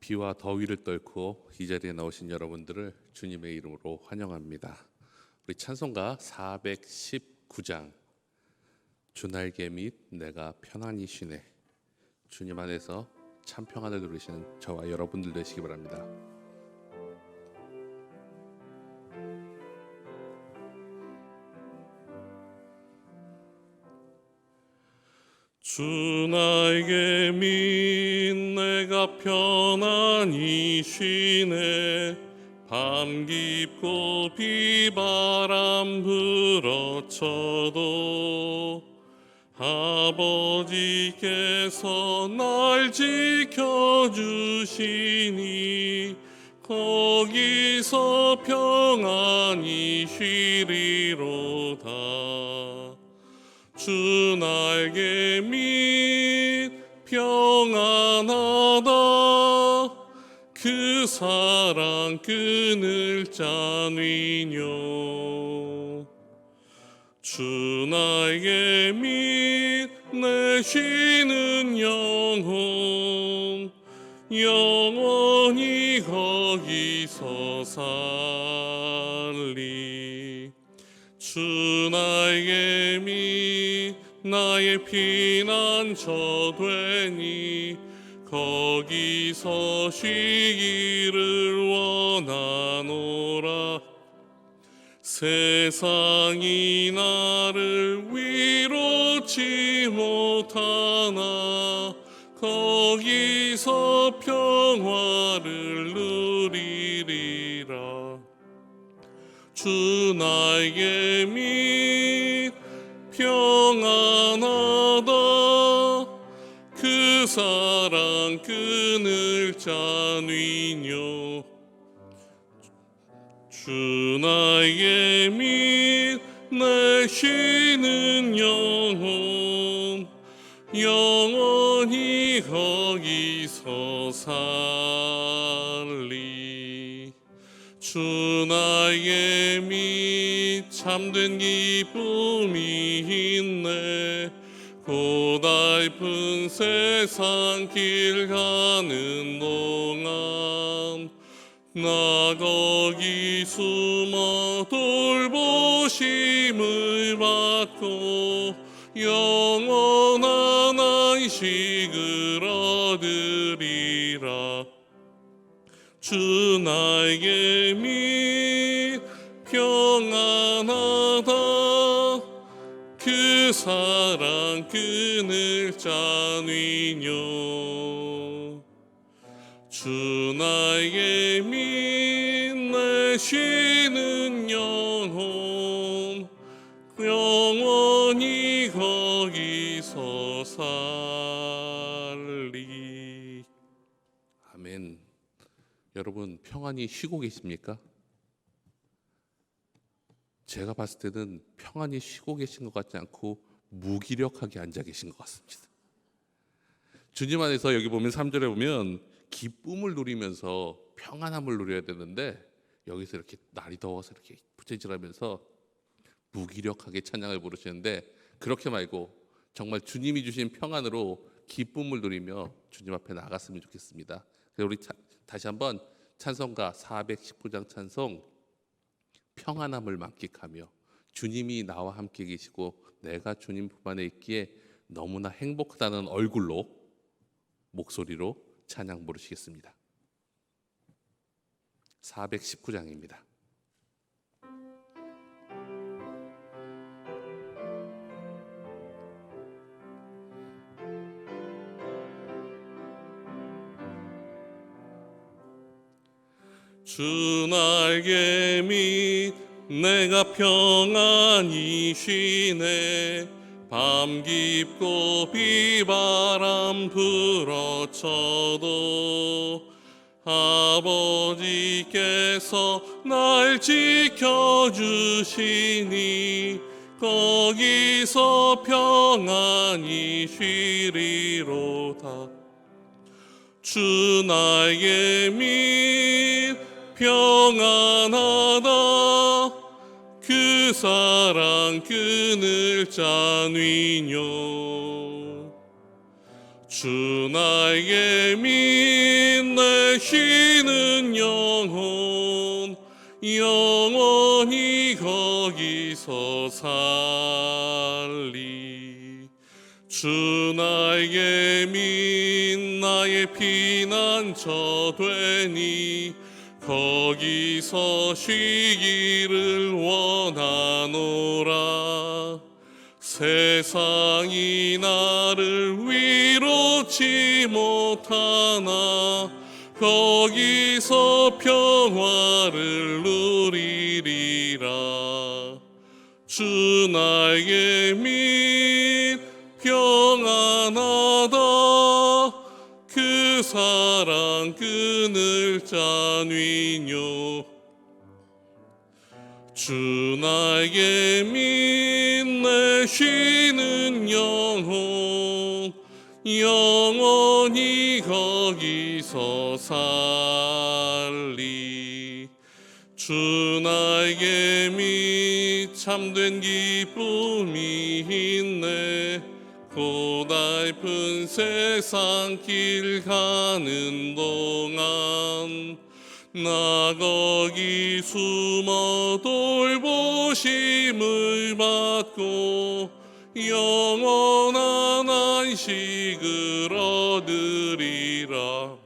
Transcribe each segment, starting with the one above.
비와 더위를 떨고 이 자리에 나오신 여러분들을 주님의 이름으로 환영합니다. 우리 찬송가 419장 주 날개 및 내가 편안히 쉬네. 주님 안에서 참 평안을 누리시는 저와 여러분들 되시기 바랍니다. 주 날개 및 내가 편안히 쉬네. 밤 깊고 비바람 불어쳐도 아버지께서 날 지켜주시니 거기서 평안히 쉬리로다. 주 날개 및 평안하다. 그 사랑 끈을 짜니뇨. 주 날개 및 내 쉬는 영혼 영원히 거기서 살리. 주 날개 및 나의 피난처 되니 거기서 쉬기를 원하노라. 세상이 나를 위로치 못하나 거기서 평화를 누리리라. 주 날개 및 평안하다. 그 사랑 끈을 짜니뇨. 주 날개 및 내 쉬는 영혼 영원히 거기서 살리. 주 날개 및 참된 기쁨이 있네. 고달픈 세상 길 가는 동안 나 거기 숨어 돌보심을 받고 영원한 안식을 얻으리라. 주 날개 및 평안하다. 그 사랑 끈을 짜니뇨. 주 날개 및 내 쉬는 영혼 영원히 거기서 살리. 아멘. 여러분 평안히 쉬고 계십니까? 제가 봤을 때는 평안히 쉬고 계신 것 같지 않고 무기력하게 앉아 계신 것 같습니다. 주님 안에서 여기 보면 3절에 보면 기쁨을 누리면서 평안함을 누려야 되는데 여기서 이렇게 날이 더워서 이렇게 부채질하면서 무기력하게 찬양을 부르시는데 그렇게 말고 정말 주님이 주신 평안으로 기쁨을 누리며 주님 앞에 나갔으면 좋겠습니다. 그래서 우리 다시 한번 찬송가 419장 찬송 평안함을 만끽하며 주님이 나와 함께 계시고 내가 주님 품 안에 있기에 너무나 행복하다는 얼굴로 목소리로 찬양 부르시겠습니다. 419장입니다. 주 날개 및 내가 평안히 쉬네. 밤 깊고 비바람 불어쳐도 아버지께서 날 지켜주시니 거기서 평안히 쉬리로다. 주 날개 및 평안하다. 그 사랑 끈을 짜니뇨. 주 날개 및 내 쉬는 영혼 영원히 거기서 살리. 주 나에게 민 나의 피난처 되니 거기서 쉬기를 원하노라. 세상이 나를 위로치 못하나 거기서 평화를 누리리라. 주 나에게 민 평안하다. 그 사랑 그늘 짠위뇨. 주 나에게 믿네 쉬는 영혼 영원히 거기서 살리. 주 나에게 믿 참된 기쁨이 있네. 고달픈 세상 길 가는 동안 나 거기 숨어 돌보심을 받고 영원한 안식을 얻으리라.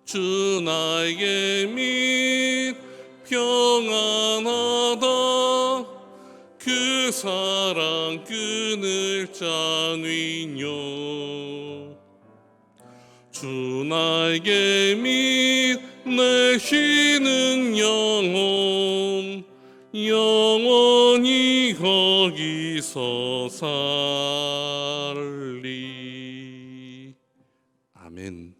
주 나에게 및 평안하다. 그 사랑 그늘 짠위뇨. 주 나에게 믿네 쉬는 영혼 영원히 거기서 살리. 아멘.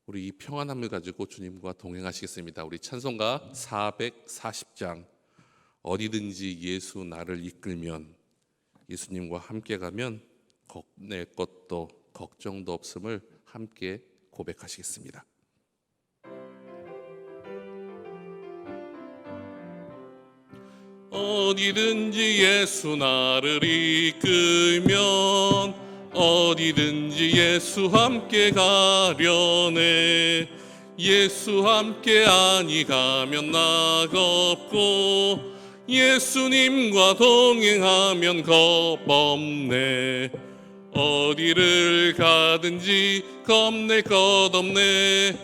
우리 이 평안함을 가지고 주님과 동행하시겠습니다. 우리 찬송가 440장 어디든지 예수 나를 이끌면, 예수님과 함께 가면 겁낼 것도 걱정도 없음을 함께 고백하시겠습니다. 어디든지 예수 나를 이끌면 어디든지 예수 함께 가려네. 예수 함께 아니 가면 나 겁고 예수님과 동행하면 겁 없네. 어디를 가든지 겁낼 것 없네.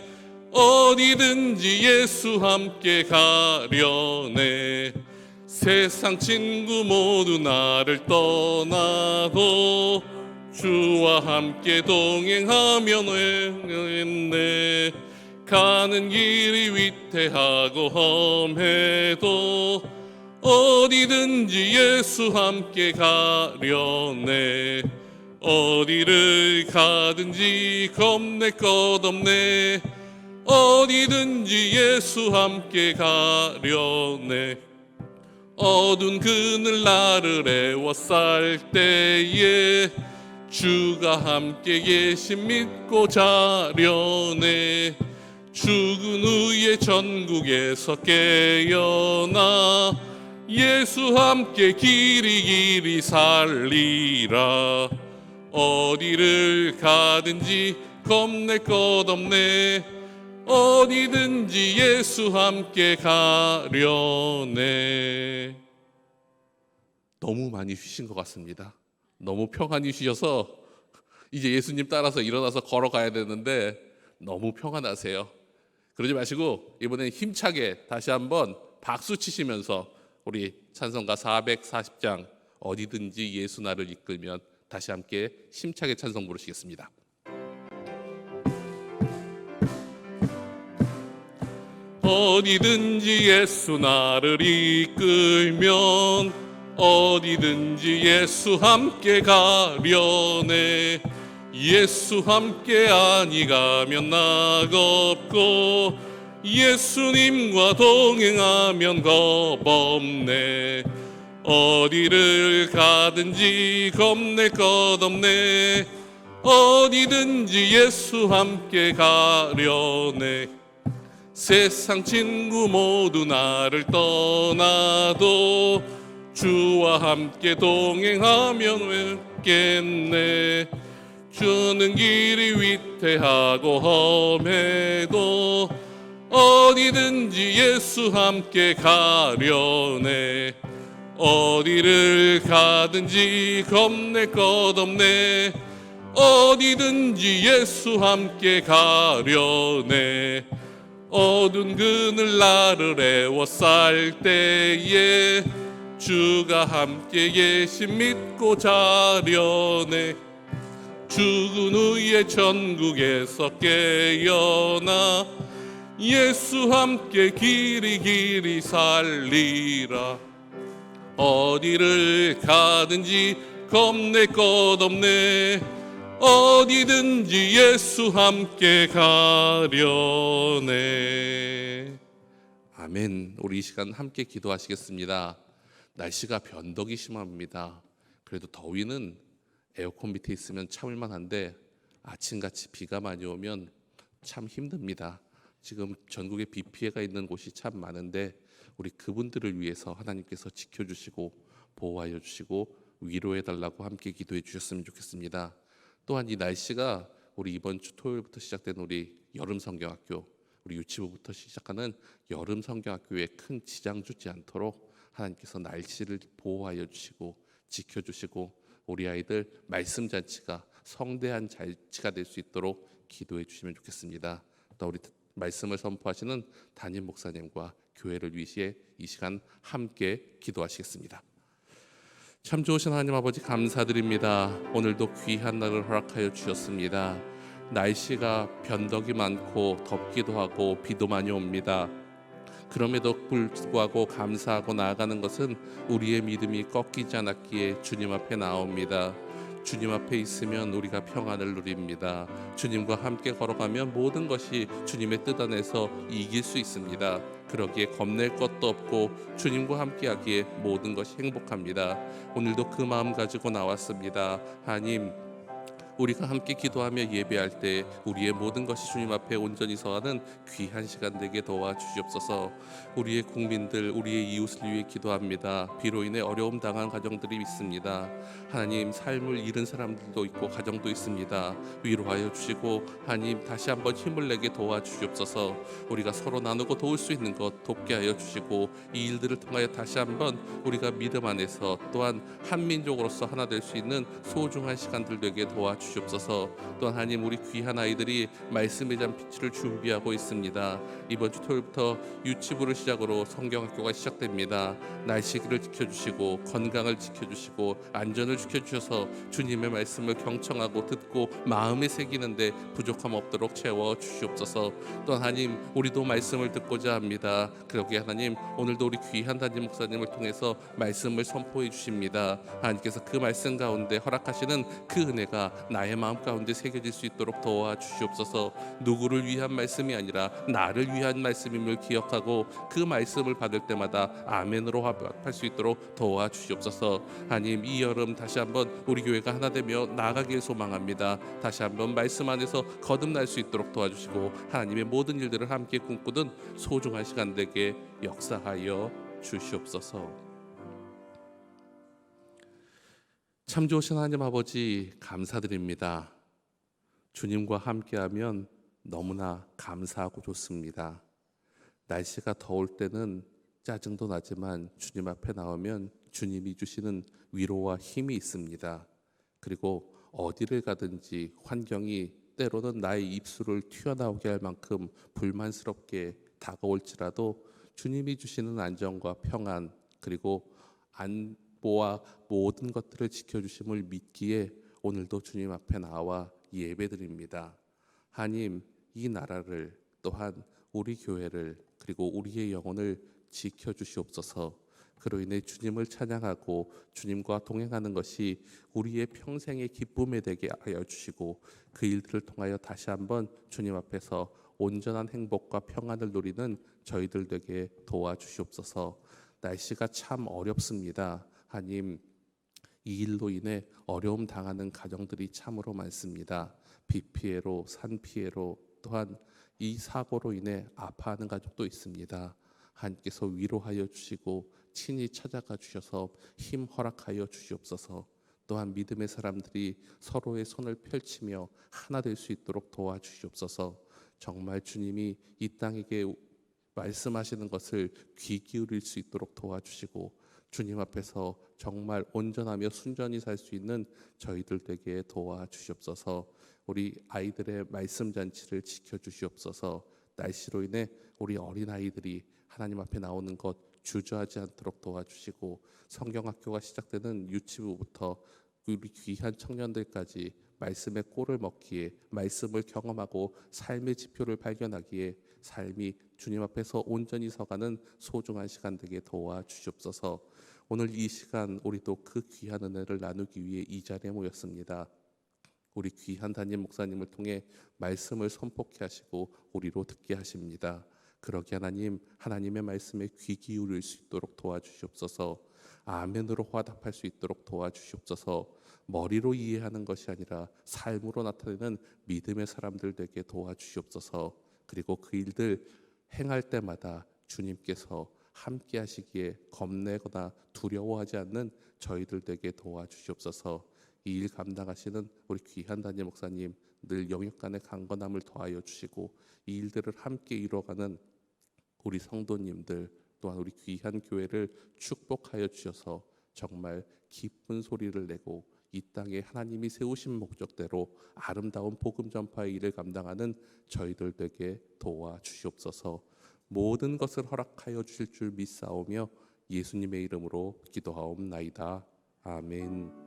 어디든지 예수 함께 가려네. 세상 친구 모두 나를 떠나도 주와 함께 동행하면 왜네. 가는 길이 위태하고 험해도 어디든지 예수 함께 가려네. 어디를 가든지 겁낼 것 없네. 어디든지 예수 함께 가려네. 어두운 그늘 나를 애워쌀 때에 주가 함께 계심 믿고 자려네. 죽은 후에 전국에서 깨어나 예수 함께 길이 살리라. 어디를 가든지 겁낼 것 없네. 어디든지 예수 함께 가려네. 너무 많이 쉬신 것 같습니다. 너무 평안히 쉬셔서 이제 예수님 따라서 일어나서 걸어가야 되는데 너무 평안하세요. 그러지 마시고 이번엔 힘차게 다시 한번 박수 치시면서 우리 찬송가 440장 어디든지 예수 나를 이끌면 다시 함께 힘차게 찬송 부르시겠습니다. 어디든지 예수 나를 이끌면 어디든지 예수 함께 가려네. 예수 함께 아니 가면 나 겁고 예수님과 동행하면 겁 없네. 어디를 가든지 겁낼 것 없네. 어디든지 예수 함께 가려네. 세상 친구 모두 나를 떠나도 주와 함께 동행하면 왜겠네. 주 주는 길이 위태하고 험해도 어디든지 예수 함께 가려네. 어디를 가든지 겁낼 것 없네. 어디든지 예수 함께 가려네. 어두운 그늘 나를 애워쌀 때에 주가 함께 계심 믿고 자려네. 죽은 후에 천국에서 깨어나 예수 함께 길이 살리라. 어디를 가든지 겁낼 것 없네. 어디든지 예수 함께 가려네. 아멘. 우리 이 시간 함께 기도하시겠습니다. 날씨가 변덕이 심합니다. 그래도 더위는 에어컨 밑에 있으면 참을만 한데 아침같이 비가 많이 오면 참 힘듭니다. 지금 전국에 비 피해가 있는 곳이 참 많은데 우리 그분들을 위해서 하나님께서 지켜주시고 보호하여 주시고 위로해 달라고 함께 기도해 주셨으면 좋겠습니다. 또한 이 날씨가 우리 이번 주 토요일부터 시작된 우리 여름 성경학교, 우리 유치부부터 시작하는 여름 성경학교에 큰 지장 주지 않도록 하나님께서 날씨를 보호하여 주시고 지켜주시고 우리 아이들 말씀 잔치가 성대한 잔치가 될 수 있도록 기도해 주시면 좋겠습니다. 또 우리 말씀을 선포하시는 담임 목사님과 교회를 위해 이 시간 함께 기도하시겠습니다. 참 좋으신 하나님 아버지 감사드립니다. 오늘도 귀한 날을 허락하여 주셨습니다. 날씨가 변덕이 많고 덥기도 하고 비도 많이 옵니다. 그럼에도 불구하고 감사하고 나아가는 것은 우리의 믿음이 꺾이지 않았기에 주님 앞에 나옵니다. 주님 앞에 있으면 우리가 평안을 누립니다. 주님과 함께 걸어가면 모든 것이 주님의 뜻 안에서 이길 수 있습니다. 그러기에 겁낼 것도 없고 주님과 함께하기에 모든 것이 행복합니다. 오늘도 그 마음 가지고 나왔습니다. 하나님, 우리가 함께 기도하며 예배할 때 우리의 모든 것이 주님 앞에 온전히 서하는 귀한 시간 되게 도와주시옵소서. 우리의 국민들, 우리의 이웃을 위해 기도합니다. 비로 인해 어려움 당한 가정들이 있습니다. 하나님, 삶을 잃은 사람들도 있고 가정도 있습니다. 위로하여 주시고 하나님 다시 한번 힘을 내게 도와주시옵소서. 우리가 서로 나누고 도울 수 있는 것 돕게 하여 주시고 이 일들을 통하여 다시 한번 우리가 믿음 안에서 또한 한민족으로서 하나 될 수 있는 소중한 시간들 되게 도와주시옵소서. 또한 하나님, 우리 귀한 아이들이 말씀의 잔빛을 준비하고 있습니다. 이번 주 토요일부터 유치부를 시작으로 성경학교가 시작됩니다. 날씨를 지켜주시고 건강을 지켜주시고 안전을 지켜주셔서 주님의 말씀을 경청하고 듣고 마음에 새기는데 부족함 없도록 채워주시옵소서. 또한 하나님, 우리도 말씀을 듣고자 합니다. 그러기에 하나님, 오늘도 우리 귀한 담임 목사님을 통해서 말씀을 선포해 주십니다. 하나님께서 그 말씀 가운데 허락하시는 그 은혜가 나의 마음 가운데 새겨질 수 있도록 도와주시옵소서. 누구를 위한 말씀이 아니라 나를 위한 말씀임을 기억하고 그 말씀을 받을 때마다 아멘으로 합할 수 있도록 도와주시옵소서. 하나님, 이 여름 다시 한번 우리 교회가 하나 되며 나아가길 소망합니다. 다시 한번 말씀 안에서 거듭날 수 있도록 도와주시고 하나님의 모든 일들을 함께 꿈꾸던 소중한 시간 되게 역사하여 주시옵소서. 참 좋으신 하나님 아버지 감사드립니다. 주님과 함께하면 너무나 감사하고 좋습니다. 날씨가 더울 때는 짜증도 나지만 주님 앞에 나오면 주님이 주시는 위로와 힘이 있습니다. 그리고 어디를 가든지 환경이 때로는 나의 입술을 튀어나오게 할 만큼 불만스럽게 다가올지라도 주님이 주시는 안정과 평안, 그리고 안보와 모든 것들을 지켜주심을 믿기에 오늘도 주님 앞에 나와 예배드립니다. 하나님, 이 나라를 또한 우리 교회를 그리고 우리의 영혼을 지켜주시옵소서. 그로 인해 주님을 찬양하고 주님과 동행하는 것이 우리의 평생의 기쁨이 되게 하여 주시고 그 일들을 통하여 다시 한번 주님 앞에서 온전한 행복과 평안을 누리는 저희들 되게 도와주시옵소서. 날씨가 참 어렵습니다. 하나님, 이 일로 인해 어려움 당하는 가정들이 참으로 많습니다. 비 피해로, 산 피해로, 또한 이 사고로 인해 아파하는 가족도 있습니다. 하나님께서 위로하여 주시고 친히 찾아가 주셔서 힘 허락하여 주시옵소서. 또한 믿음의 사람들이 서로의 손을 펼치며 하나 될 수 있도록 도와주시옵소서. 정말 주님이 이 땅에게 말씀하시는 것을 귀 기울일 수 있도록 도와주시고 주님 앞에서 정말 온전하며 순전히 살 수 있는 저희들 되게 도와주시옵소서. 우리 아이들의 말씀 잔치를 지켜주시옵소서. 날씨로 인해 우리 어린아이들이 하나님 앞에 나오는 것 주저하지 않도록 도와주시고 성경학교가 시작되는 유치부부터 우리 귀한 청년들까지 말씀의 꼴을 먹기에 말씀을 경험하고 삶의 지표를 발견하기에 삶이 주님 앞에서 온전히 서가는 소중한 시간 되게 도와주시옵소서. 오늘 이 시간 우리도 그 귀한 은혜를 나누기 위해 이 자리에 모였습니다. 우리 귀한 담임 목사님을 통해 말씀을 선포케 하시고 우리로 듣게 하십니다. 그러기 하나님의 말씀에 귀 기울일 수 있도록 도와주시옵소서. 아멘으로 화답할 수 있도록 도와주시옵소서. 머리로 이해하는 것이 아니라 삶으로 나타내는 믿음의 사람들 되게 도와주시옵소서. 그리고 그 일들 행할 때마다 주님께서 함께 하시기에 겁내거나 두려워하지 않는 저희들 되게 도와주시옵소서. 이 일 감당하시는 우리 귀한 담임 목사님 늘 영육간의 강건함을 더하여 주시고 이 일들을 함께 이루어가는 우리 성도님들 또한 우리 귀한 교회를 축복하여 주셔서 정말 기쁜 소리를 내고 이 땅에 하나님이 세우신 목적대로 아름다운 복음 전파의 일을 감당하는 저희들 되게 도와주시옵소서. 모든 것을 허락하여 주실 줄 믿사오며 예수님의 이름으로 기도하옵나이다. 아멘.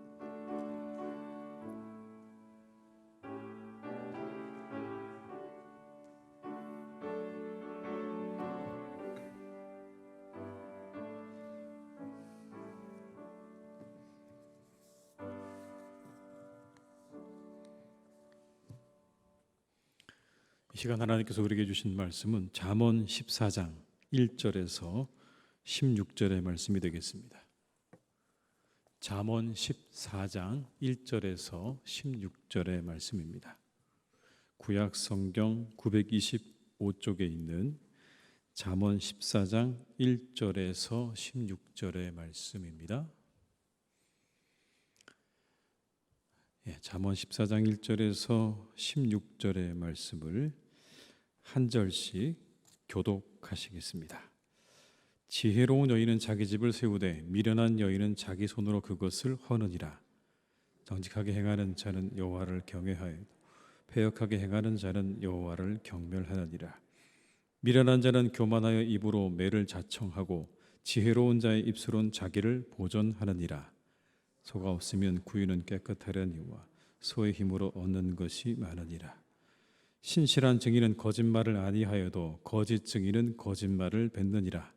이 시간 하나님께서 우리에게 주신 말씀은 잠언 14장 1절에서 16절의 말씀이 되겠습니다. 잠언 14장 1절에서 16절의 말씀입니다. 구약 성경 925쪽에 있는 잠언 14장 1절에서 16절의 말씀입니다. 잠언 14장 1절에서 16절의 말씀을 한 절씩 교독하시겠습니다. 지혜로운 여인은 자기 집을 세우되 미련한 여인은 자기 손으로 그것을 허느니라. 정직하게 행하는 자는 여호와를 경외하여 패역하게 행하는 자는 여호와를 경멸하느니라. 미련한 자는 교만하여 입으로 매를 자청하고 지혜로운 자의 입술은 자기를 보존하느니라. 소가 없으면 구유는 깨끗하려니와 소의 힘으로 얻는 것이 많으니라. 신실한 증인은 거짓말을 아니하여도 거짓 증인은 거짓말을 뱉느니라.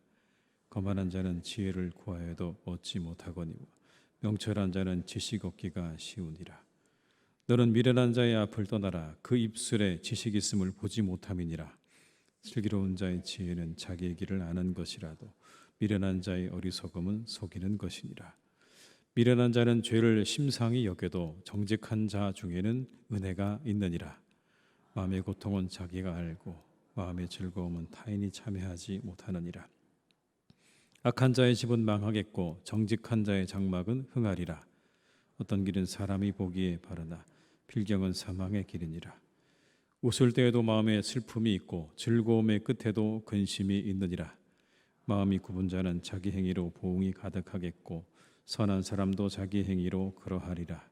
거만한 자는 지혜를 구하여도 얻지 못하거니와 명철한 자는 지식 얻기가 쉬우니라. 너는 미련한 자의 앞을 떠나라. 그 입술에 지식 있음을 보지 못함이니라. 슬기로운 자의 지혜는 자기의 길을 아는 것이라도 미련한 자의 어리석음은 속이는 것이니라. 미련한 자는 죄를 심상히 여겨도 정직한 자 중에는 은혜가 있느니라. 마음의 고통은 자기가 알고 마음의 즐거움은 타인이 참여하지 못하느니라. 악한 자의 집은 망하겠고 정직한 자의 장막은 흥하리라. 어떤 길은 사람이 보기에 바르나 필경은 사망의 길이니라. 웃을 때에도 마음에 슬픔이 있고 즐거움의 끝에도 근심이 있느니라. 마음이 굽은 자는 자기 행위로 보응이 가득하겠고 선한 사람도 자기 행위로 그러하리라.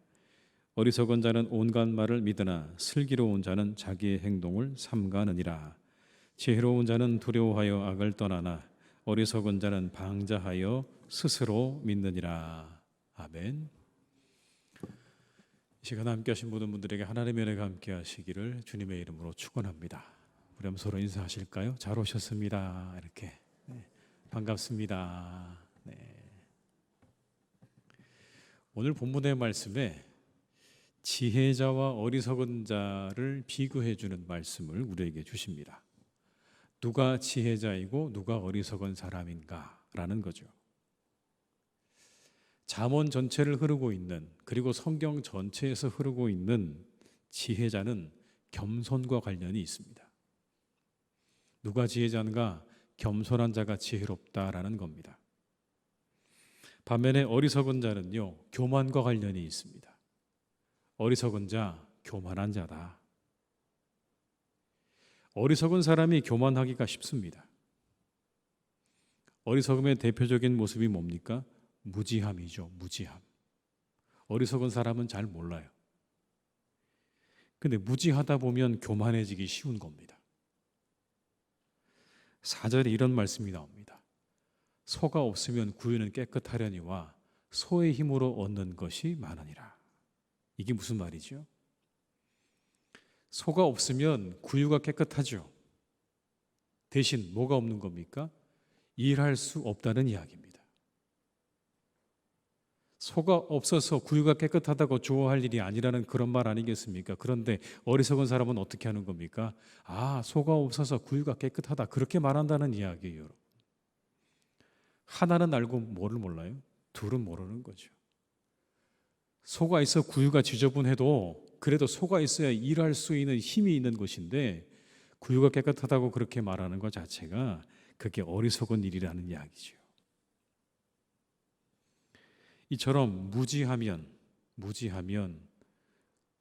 어리석은 자는 온갖 말을 믿으나 슬기로운 자는 자기의 행동을 삼가느니라. 지혜로운 자는 두려워하여 악을 떠나나 어리석은 자는 방자하여 스스로 믿느니라. 아멘. 이 시간 함께 하신 모든 분들에게 하나님의 은혜가 함께 하시기를 주님의 이름으로 축원합니다. 우리 한번 서로 인사하실까요? 잘 오셨습니다. 이렇게. 반갑습니다. 오늘 본문의 말씀에 지혜자와 어리석은 자를 비교해 주는 말씀을 우리에게 주십니다. 누가 지혜자이고 누가 어리석은 사람인가라는 거죠. 잠언 전체를 흐르고 있는, 그리고 성경 전체에서 흐르고 있는 지혜자는 겸손과 관련이 있습니다. 누가 지혜자인가? 겸손한 자가 지혜롭다라는 겁니다. 반면에 어리석은 자는요, 교만과 관련이 있습니다. 어리석은 자, 교만한 자다. 어리석은 사람이 교만하기가 쉽습니다. 어리석음의 대표적인 모습이 뭡니까? 무지함이죠. 무지함. 어리석은 사람은 잘 몰라요. 근데 무지하다 보면 교만해지기 쉬운 겁니다. 4절에 이런 말씀이 나옵니다. 소가 없으면 구유는 깨끗하려니와 소의 힘으로 얻는 것이 많으니라. 이게 무슨 말이죠? 소가 없으면 구유가 깨끗하죠. 대신 뭐가 없는 겁니까? 일할 수 없다는 이야기입니다. 소가 없어서 구유가 깨끗하다고 좋아할 일이 아니라는 그런 말 아니겠습니까? 그런데 어리석은 사람은 어떻게 하는 겁니까? 아, 소가 없어서 구유가 깨끗하다. 그렇게 말한다는 이야기예요. 하나는 알고 뭐를 몰라요? 둘은 모르는 거죠. 소가 있어 구유가 지저분해도 그래도 소가 있어야 일할 수 있는 힘이 있는 것인데 구유가 깨끗하다고 그렇게 말하는 것 자체가 그게 어리석은 일이라는 이야기죠. 이처럼 무지하면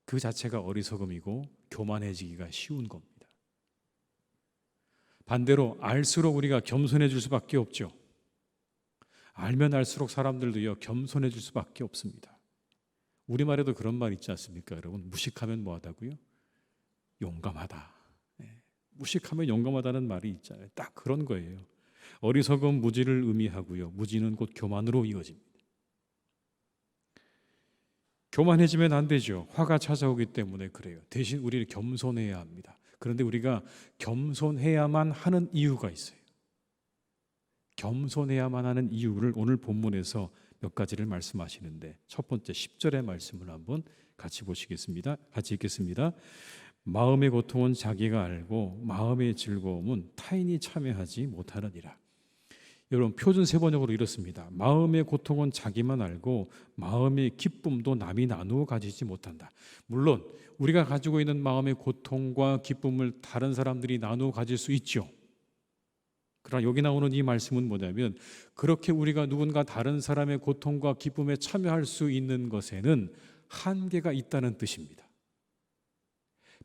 그 자체가 어리석음이고 교만해지기가 쉬운 겁니다. 반대로 알수록 우리가 겸손해질 수밖에 없죠. 알면 알수록 사람들도요 겸손해질 수밖에 없습니다. 우리말에도 그런 말 있지 않습니까, 여러분? 무식하면 뭐하다고요? 용감하다. 무식하면 용감하다는 말이 있잖아요. 딱 그런 거예요. 어리석음 무지를 의미하고요. 무지는 곧 교만으로 이어집니다. 교만해지면 안 되죠. 화가 찾아오기 때문에 그래요. 대신 우리는 겸손해야 합니다. 그런데 우리가 겸손해야만 하는 이유가 있어요. 겸손해야만 하는 이유를 오늘 본문에서 몇 가지를 말씀하시는데, 첫 번째 10절의 말씀을 한번 같이 보시겠습니다. 같이 읽겠습니다. 마음의 고통은 자기가 알고 마음의 즐거움은 타인이 참여하지 못하느니라. 여러분, 표준 세번역으로 이렇습니다. 마음의 고통은 자기만 알고 마음의 기쁨도 남이 나누어 가지지 못한다. 물론 우리가 가지고 있는 마음의 고통과 기쁨을 다른 사람들이 나누어 가질 수 있죠. 그러나 여기 나오는 이 말씀은 뭐냐면, 그렇게 우리가 누군가 다른 사람의 고통과 기쁨에 참여할 수 있는 것에는 한계가 있다는 뜻입니다.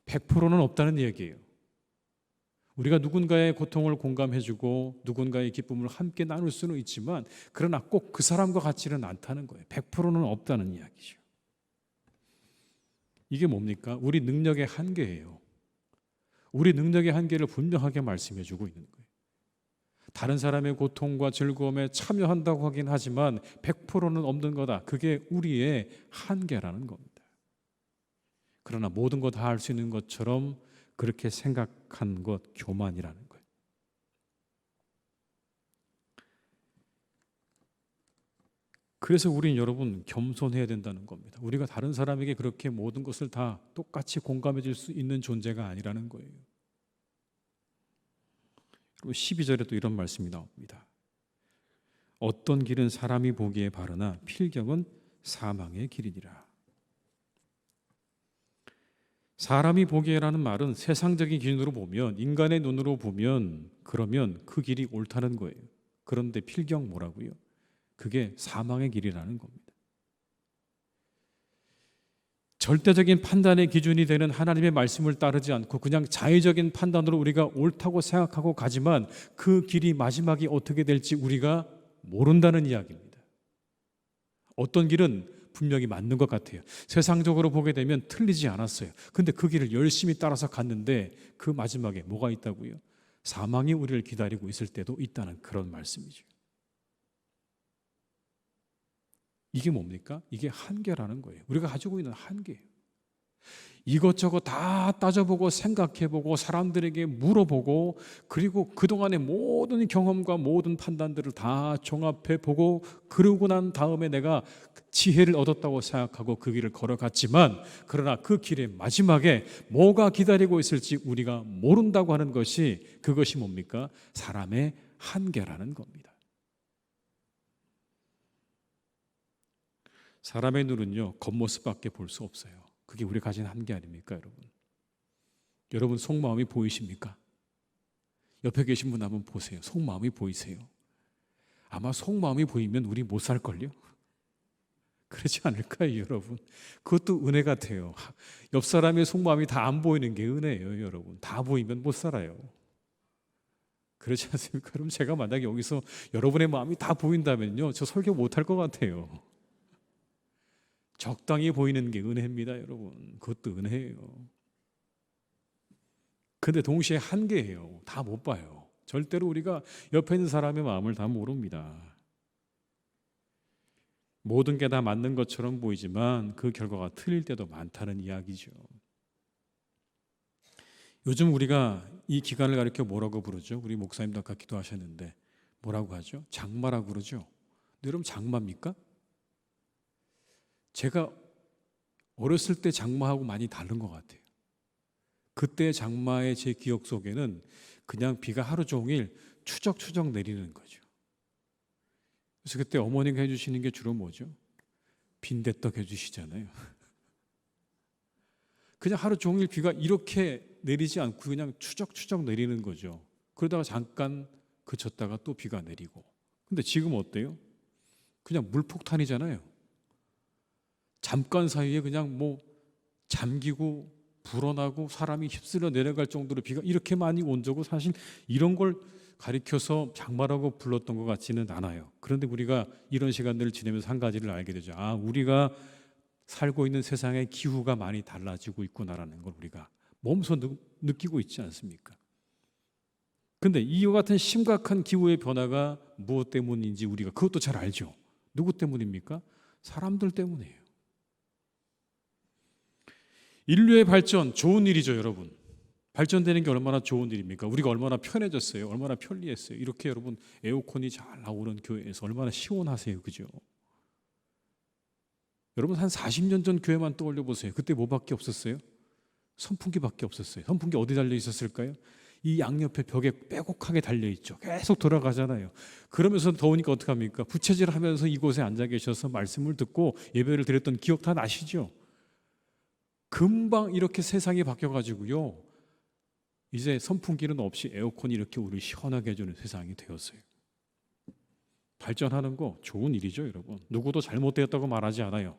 100%는 없다는 얘기예요. 우리가 누군가의 고통을 공감해주고 누군가의 기쁨을 함께 나눌 수는 있지만, 그러나 꼭 그 사람과 같지는 않다는 거예요. 100%는 없다는 이야기죠. 이게 뭡니까? 우리 능력의 한계예요. 우리 능력의 한계를 분명하게 말씀해주고 있는 거예요. 다른 사람의 고통과 즐거움에 참여한다고 하긴 하지만 100%는 없는 거다. 그게 우리의 한계라는 겁니다. 그러나 모든 거 다 할 수 있는 것처럼 그렇게 생각한 것, 교만이라는 거예요. 그래서 우리는 여러분 겸손해야 된다는 겁니다. 우리가 다른 사람에게 그렇게 모든 것을 다 똑같이 공감해 줄 수 있는 존재가 아니라는 거예요. 그리고 12절에 또 이런 말씀이 나옵니다. 어떤 길은 사람이 보기에 바르나 필경은 사망의 길이니라. 사람이 보기에라는 말은 세상적인 기준으로 보면, 인간의 눈으로 보면 그러면 그 길이 옳다는 거예요. 그런데 필경 뭐라고요? 그게 사망의 길이라는 겁니다. 절대적인 판단의 기준이 되는 하나님의 말씀을 따르지 않고 그냥 자의적인 판단으로 우리가 옳다고 생각하고 가지만 그 길이 마지막이 어떻게 될지 우리가 모른다는 이야기입니다. 어떤 길은 분명히 맞는 것 같아요. 세상적으로 보게 되면 틀리지 않았어요. 근데 그 길을 열심히 따라서 갔는데 그 마지막에 뭐가 있다고요? 사망이 우리를 기다리고 있을 때도 있다는 그런 말씀이죠. 이게 뭡니까? 이게 한계라는 거예요. 우리가 가지고 있는 한계예요. 이것저것 다 따져보고 생각해보고 사람들에게 물어보고 그리고 그동안의 모든 경험과 모든 판단들을 다 종합해보고 그러고 난 다음에 내가 지혜를 얻었다고 생각하고 그 길을 걸어갔지만, 그러나 그 길의 마지막에 뭐가 기다리고 있을지 우리가 모른다고 하는 것이, 그것이 뭡니까? 사람의 한계라는 겁니다. 사람의 눈은요, 겉모습밖에 볼 수 없어요. 그게 우리 가진 한계 아닙니까, 여러분? 여러분 속마음이 보이십니까? 옆에 계신 분 한번 보세요. 속마음이 보이세요? 아마 속마음이 보이면 우리 못 살걸요? 그렇지 않을까요, 여러분? 그것도 은혜 같아요. 옆 사람의 속마음이 다 안 보이는 게 은혜예요, 여러분. 다 보이면 못 살아요. 그렇지 않습니까? 그럼 제가 만약에 여기서 여러분의 마음이 다 보인다면요, 저 설교 못 할 것 같아요. 적당히 보이는 게 은혜입니다, 여러분. 그것도 은혜예요. 근데 동시에 한계예요. 다 못 봐요. 절대로 우리가 옆에 있는 사람의 마음을 다 모릅니다. 모든 게 다 맞는 것처럼 보이지만 그 결과가 틀릴 때도 많다는 이야기죠. 요즘 우리가 이 기간을 가리켜 뭐라고 부르죠? 우리 목사님도 아까 기도하셨는데 뭐라고 하죠? 장마라고 그러죠. 근데 여러분 장마입니까? 제가 어렸을 때 장마하고 많이 다른 것 같아요. 그때 장마의 제 기억 속에는 그냥 비가 하루 종일 추적추적 내리는 거죠. 그래서 그때 어머니가 해주시는 게 주로 뭐죠? 빈대떡 해주시잖아요. 그냥 하루 종일 비가 이렇게 내리지 않고 그냥 추적추적 내리는 거죠. 그러다가 잠깐 그쳤다가 또 비가 내리고. 근데 지금 어때요? 그냥 물폭탄이잖아요. 잠깐 사이에 그냥 뭐 잠기고 불어나고 사람이 휩쓸려 내려갈 정도로 비가 이렇게 많이 온 적은 사실 이런 걸 가리켜서 장마라고 불렀던 것 같지는 않아요. 그런데 우리가 이런 시간들을 지내면서 한 가지를 알게 되죠. 아, 우리가 살고 있는 세상의 기후가 많이 달라지고 있구나라는 걸 우리가 몸소 느끼고 있지 않습니까? 근데 이와 같은 심각한 기후의 변화가 무엇 때문인지 우리가 그것도 잘 알죠. 누구 때문입니까? 사람들 때문이에요. 인류의 발전 좋은 일이죠, 여러분. 발전되는 게 얼마나 좋은 일입니까? 우리가 얼마나 편해졌어요. 얼마나 편리했어요. 이렇게 여러분 에어컨이 잘 나오는 교회에서 얼마나 시원하세요. 그죠? 여러분 한 40년 전 교회만 떠올려 보세요. 그때 뭐밖에 없었어요? 선풍기밖에 없었어요. 선풍기 어디 달려 있었을까요? 이 양옆에 벽에 빼곡하게 달려 있죠. 계속 돌아가잖아요. 그러면서 더우니까 어떡합니까? 부채질하면서 이곳에 앉아 계셔서 말씀을 듣고 예배를 드렸던 기억 다 나시죠? 금방 이렇게 세상이 바뀌어가지고요. 이제 선풍기는 없이 에어컨이 이렇게 우리 시원하게 해주는 세상이 되었어요. 발전하는 거 좋은 일이죠, 여러분. 누구도 잘못되었다고 말하지 않아요.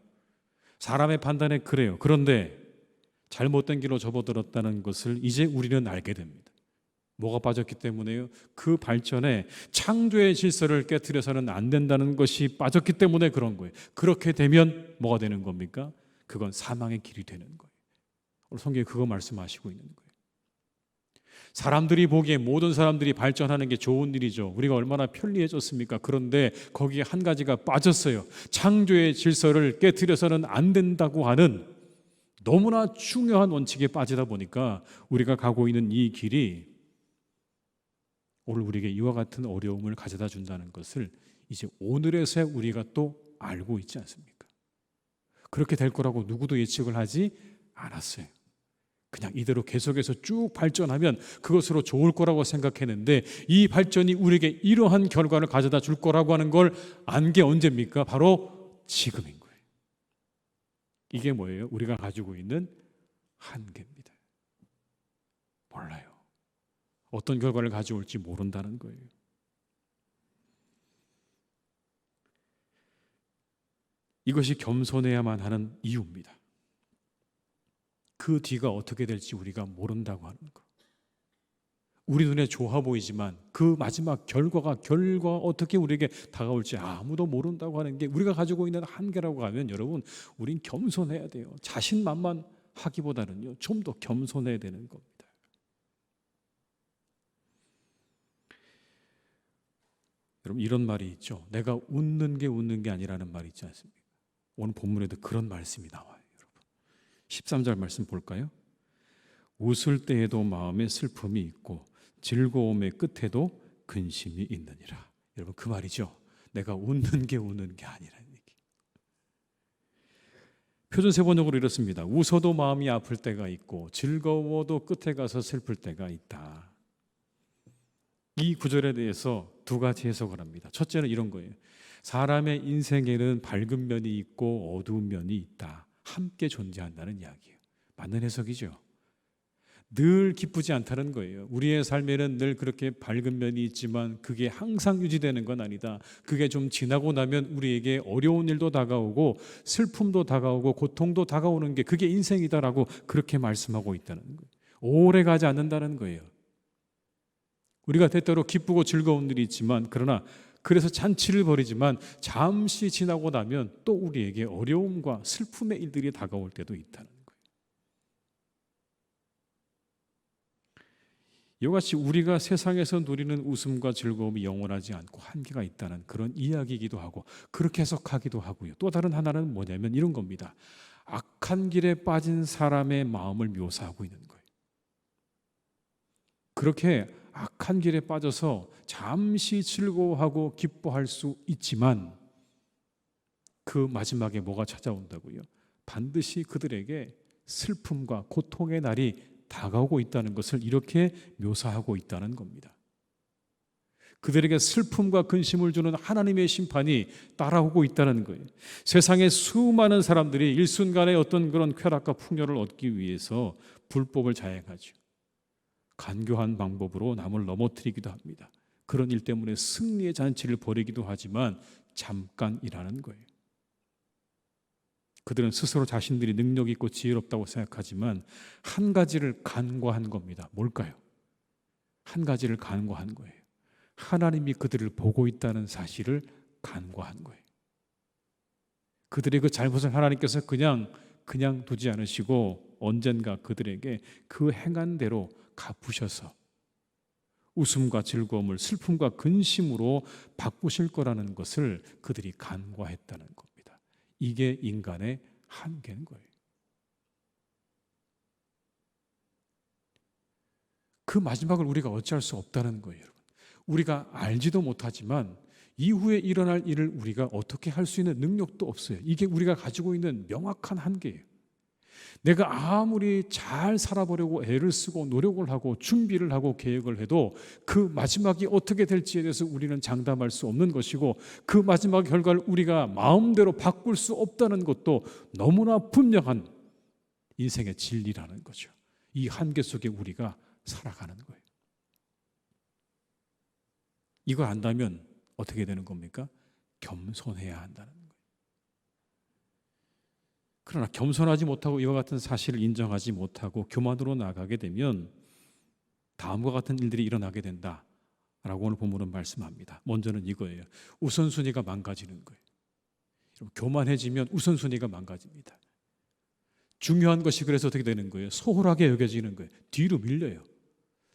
사람의 판단에 그래요. 그런데 잘못된 길로 접어들었다는 것을 이제 우리는 알게 됩니다. 뭐가 빠졌기 때문에요? 그 발전에 창조의 질서를 깨트려서는 안 된다는 것이 빠졌기 때문에 그런 거예요. 그렇게 되면 뭐가 되는 겁니까? 그건 사망의 길이 되는 거예요. 오늘 성경에 그거 말씀하시고 있는 거예요. 사람들이 보기에 모든 사람들이 발전하는 게 좋은 일이죠. 우리가 얼마나 편리해졌습니까? 그런데 거기에 한 가지가 빠졌어요. 창조의 질서를 깨트려서는 안 된다고 하는 너무나 중요한 원칙에 빠지다 보니까 우리가 가고 있는 이 길이 오늘 우리에게 이와 같은 어려움을 가져다 준다는 것을 이제 오늘에서야 우리가 또 알고 있지 않습니까? 그렇게 될 거라고 누구도 예측을 하지 않았어요. 그냥 이대로 계속해서 쭉 발전하면 그것으로 좋을 거라고 생각했는데 이 발전이 우리에게 이러한 결과를 가져다 줄 거라고 하는 걸 안 게 언제입니까? 바로 지금인 거예요. 이게 뭐예요? 우리가 가지고 있는 한계입니다. 몰라요. 어떤 결과를 가져올지 모른다는 거예요. 이것이 겸손해야만 하는 이유입니다. 그 뒤가 어떻게 될지 우리가 모른다고 하는 것. 우리 눈에 좋아 보이지만 그 마지막 결과가 어떻게 우리에게 다가올지 아무도 모른다고 하는 게 우리가 가지고 있는 한계라고 하면 여러분, 우린 겸손해야 돼요. 자신만만하기보다는요, 좀 더 겸손해야 되는 겁니다. 여러분, 이런 말이 있죠. 내가 웃는 게 아니라는 말이 있지 않습니까? 오늘 본문에도 그런 말씀이 나와요. 13절 말씀 볼까요? 웃을 때에도 마음에 슬픔이 있고 즐거움의 끝에도 근심이 있느니라. 여러분, 그 말이죠. 내가 웃는 게 아니라는 얘기. 표준 세번역으로 이렇습니다. 웃어도 마음이 아플 때가 있고 즐거워도 끝에 가서 슬플 때가 있다. 이 구절에 대해서 두 가지 해석을 합니다. 첫째는 이런 거예요. 사람의 인생에는 밝은 면이 있고 어두운 면이 있다. 함께 존재한다는 이야기예요. 맞는 해석이죠. 늘 기쁘지 않다는 거예요. 우리의 삶에는 늘 그렇게 밝은 면이 있지만 그게 항상 유지되는 건 아니다. 그게 좀 지나고 나면 우리에게 어려운 일도 다가오고 슬픔도 다가오고 고통도 다가오는 게 그게 인생이다라고 그렇게 말씀하고 있다는 거예요. 오래 가지 않는다는 거예요. 우리가 때때로 기쁘고 즐거운 일이 있지만 그러나 그래서 잔치를 벌이지만 잠시 지나고 나면 또 우리에게 어려움과 슬픔의 일들이 다가올 때도 있다는 거예요. 이와 같이 우리가 세상에서 누리는 웃음과 즐거움이 영원하지 않고 한계가 있다는 그런 이야기이기도 하고 그렇게 해석하기도 하고요. 또 다른 하나는 뭐냐면 이런 겁니다. 악한 길에 빠진 사람의 마음을 묘사하고 있는 거예요. 그렇게 악한 길에 빠져서 잠시 즐거워하고 기뻐할 수 있지만 그 마지막에 뭐가 찾아온다고요? 반드시 그들에게 슬픔과 고통의 날이 다가오고 있다는 것을 이렇게 묘사하고 있다는 겁니다. 그들에게 슬픔과 근심을 주는 하나님의 심판이 따라오고 있다는 거예요. 세상의 수많은 사람들이 일순간에 어떤 그런 쾌락과 풍요를 얻기 위해서 불법을 자행하죠. 간교한 방법으로 남을 넘어뜨리기도 합니다. 그런 일 때문에 승리의 잔치를 벌이기도 하지만 잠깐이라는 거예요. 그들은 스스로 자신들이 능력 있고 지혜롭다고 생각하지만 한 가지를 간과한 겁니다. 뭘까요? 한 가지를 간과한 거예요. 하나님이 그들을 보고 있다는 사실을 간과한 거예요. 그들의 그 잘못을 하나님께서 그냥 두지 않으시고 언젠가 그들에게 그 행한 대로 갚으셔서 웃음과 즐거움을 슬픔과 근심으로 바꾸실 거라는 것을 그들이 간과했다는 겁니다. 이게 인간의 한계인 거예요. 그 마지막을 우리가 어찌할 수 없다는 거예요, 여러분. 우리가 알지도 못하지만 이후에 일어날 일을 우리가 어떻게 할 수 있는 능력도 없어요. 이게 우리가 가지고 있는 명확한 한계예요. 내가 아무리 잘 살아보려고 애를 쓰고 노력을 하고 준비를 하고 계획을 해도 그 마지막이 어떻게 될지에 대해서 우리는 장담할 수 없는 것이고 그 마지막 결과를 우리가 마음대로 바꿀 수 없다는 것도 너무나 분명한 인생의 진리라는 거죠. 이 한계 속에 우리가 살아가는 거예요. 이걸 안다면 어떻게 되는 겁니까? 겸손해야 한다는 거예요. 그러나 겸손하지 못하고 이와 같은 사실을 인정하지 못하고 교만으로 나가게 되면 다음과 같은 일들이 일어나게 된다라고 오늘 본문은 말씀합니다. 먼저는 이거예요. 우선순위가 망가지는 거예요. 교만해지면 우선순위가 망가집니다. 중요한 것이 그래서 어떻게 되는 거예요? 소홀하게 여겨지는 거예요. 뒤로 밀려요.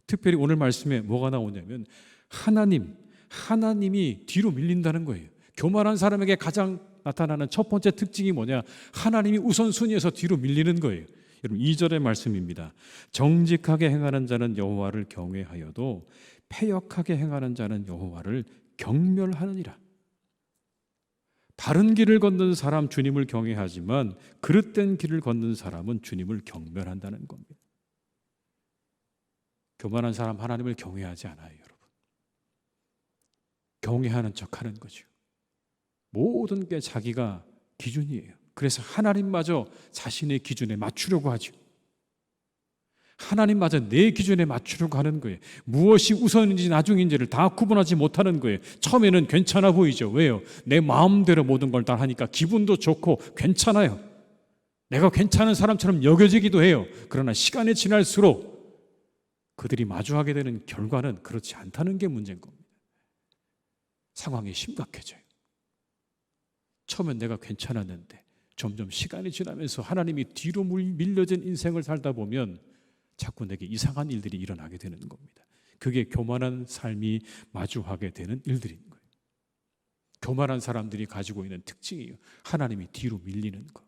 특별히 오늘 말씀에 뭐가 나오냐면 하나님이 뒤로 밀린다는 거예요. 교만한 사람에게 가장 나타나는 첫 번째 특징이 뭐냐? 하나님이 우선순위에서 뒤로 밀리는 거예요. 여러분 2절의 말씀입니다. 정직하게 행하는 자는 여호와를 경외하여도 패역하게 행하는 자는 여호와를 경멸하느니라. 바른 길을 걷는 사람 주님을 경외하지만 그릇된 길을 걷는 사람은 주님을 경멸한다는 겁니다. 교만한 사람 하나님을 경외하지 않아요, 여러분. 경외하는 척하는 거죠. 모든 게 자기가 기준이에요. 그래서 하나님마저 자신의 기준에 맞추려고 하죠. 하나님마저 내 기준에 맞추려고 하는 거예요. 무엇이 우선인지 나중인지를 다 구분하지 못하는 거예요. 처음에는 괜찮아 보이죠. 왜요? 내 마음대로 모든 걸 다 하니까 기분도 좋고 괜찮아요. 내가 괜찮은 사람처럼 여겨지기도 해요. 그러나 시간이 지날수록 그들이 마주하게 되는 결과는 그렇지 않다는 게 문제인 겁니다. 상황이 심각해져요. 처음엔 내가 괜찮았는데 점점 시간이 지나면서 하나님이 뒤로 밀려진 인생을 살다 보면 자꾸 내게 이상한 일들이 일어나게 되는 겁니다. 그게 교만한 삶이 마주하게 되는 일들인 거예요. 교만한 사람들이 가지고 있는 특징이에요. 하나님이 뒤로 밀리는 것.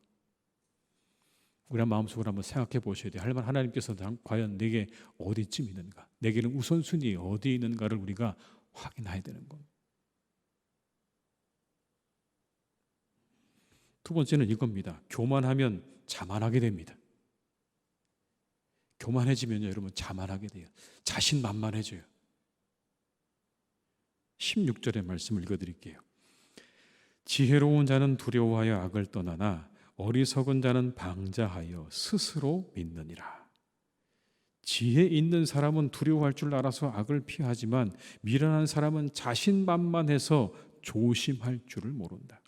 우리 마음속으로 한번 생각해 보셔야 돼요. 하나님께서 과연 내게 어디쯤 있는가? 내게는 우선순위 어디에 있는가를 우리가 확인해야 되는 겁니다. 두 번째는 이겁니다. 교만하면 자만하게 됩니다. 교만해지면요, 여러분 자만하게 돼요. 자신만만해져요. 16절의 말씀을 읽어드릴게요. 지혜로운 자는 두려워하여 악을 떠나나 어리석은 자는 방자하여 스스로 믿느니라. 지혜 있는 사람은 두려워할 줄 알아서 악을 피하지만 미련한 사람은 자신만만해서 조심할 줄을 모른다.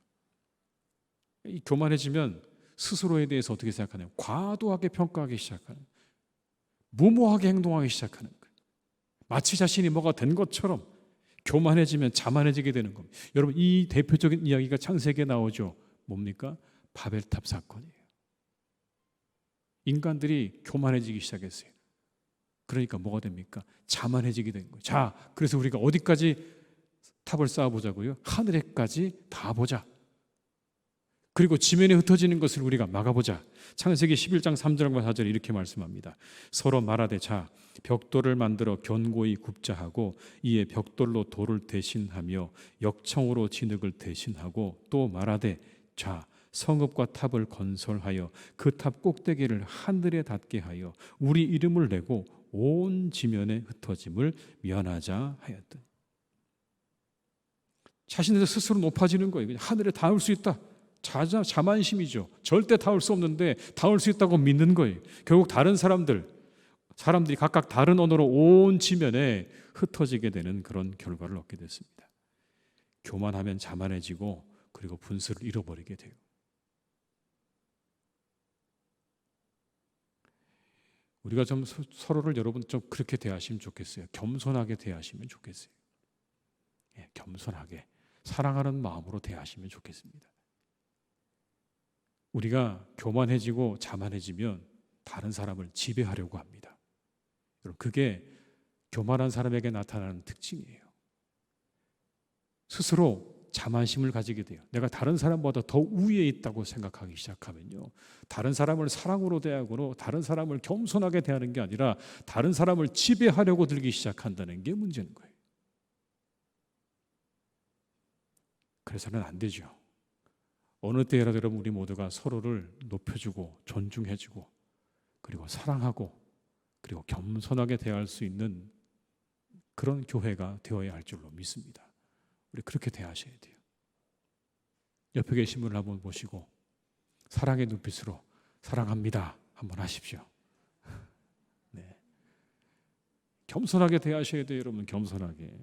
이 교만해지면 스스로에 대해서 어떻게 생각하냐면 과도하게 평가하기 시작하는, 무모하게 행동하기 시작하는 거예요. 마치 자신이 뭐가 된 것처럼 교만해지면 자만해지게 되는 겁니다. 여러분, 이 대표적인 이야기가 창세기에 나오죠. 뭡니까? 바벨탑 사건이에요. 인간들이 교만해지기 시작했어요. 그러니까 뭐가 됩니까? 자만해지게 된 거예요. 자, 그래서 우리가 어디까지 탑을 쌓아보자고요? 하늘에까지 다 보자. 그리고 지면에 흩어지는 것을 우리가 막아보자. 창세기 11장 3절과 4절에 이렇게 말씀합니다. 서로 말하되 자, 벽돌을 만들어 견고히 굽자 하고 이에 벽돌로 돌을 대신하며 역청으로 진흙을 대신하고 또 말하되 자, 성읍과 탑을 건설하여 그 탑 꼭대기를 하늘에 닿게 하여 우리 이름을 내고 온 지면에 흩어짐을 면하자 하였더니. 자신에서 스스로 높아지는 거예요. 하늘에 닿을 수 있다. 자만심이죠. 절대 닿을 수 없는데 닿을 수 있다고 믿는 거예요. 결국 다른 사람들이 각각 다른 언어로 온 지면에 흩어지게 되는 그런 결과를 얻게 됐습니다. 교만하면 자만해지고 그리고 분수를 잃어버리게 돼요. 우리가 좀 서로를 여러분 좀 그렇게 대하시면 좋겠어요. 겸손하게 대하시면 좋겠어요. 겸손하게 사랑하는 마음으로 대하시면 좋겠습니다. 우리가 교만해지고 자만해지면 다른 사람을 지배하려고 합니다. 여러분, 그게 교만한 사람에게 나타나는 특징이에요. 스스로 자만심을 가지게 돼요. 내가 다른 사람보다 더 우위에 있다고 생각하기 시작하면요, 다른 사람을 사랑으로 대하고 다른 사람을 겸손하게 대하는 게 아니라 다른 사람을 지배하려고 들기 시작한다는 게 문제인 거예요. 그래서는 안 되죠. 어느 때라도 여러분, 우리 모두가 서로를 높여주고 존중해주고 그리고 사랑하고 그리고 겸손하게 대할 수 있는 그런 교회가 되어야 할 줄로 믿습니다. 우리 그렇게 대하셔야 돼요. 옆에 계신 분을 한번 보시고 사랑의 눈빛으로 사랑합니다 한번 하십시오. 네. 겸손하게 대하셔야 돼요, 여러분. 겸손하게.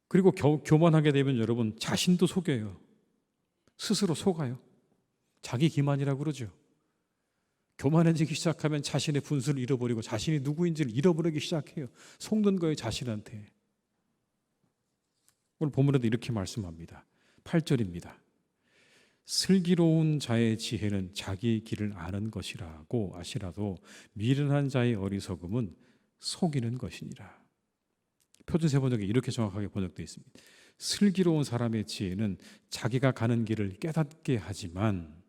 그리고 교만하게 되면 여러분 자신도 속여요. 스스로 속아요. 자기 기만이라고 그러죠. 교만해지기 시작하면 자신의 분수를 잃어버리고 자신이 누구인지를 잃어버리기 시작해요. 속는 거예요, 자신한테. 오늘 본문에도 이렇게 말씀합니다. 8절입니다. 슬기로운 자의 지혜는 자기의 길을 아는 것이라고 아시라도 미련한 자의 어리석음은 속이는 것이니라. 표준세 번역에 이렇게 정확하게 번역되어 있습니다. 슬기로운 사람의 지혜는 자기가 가는 길을 깨닫게 하지만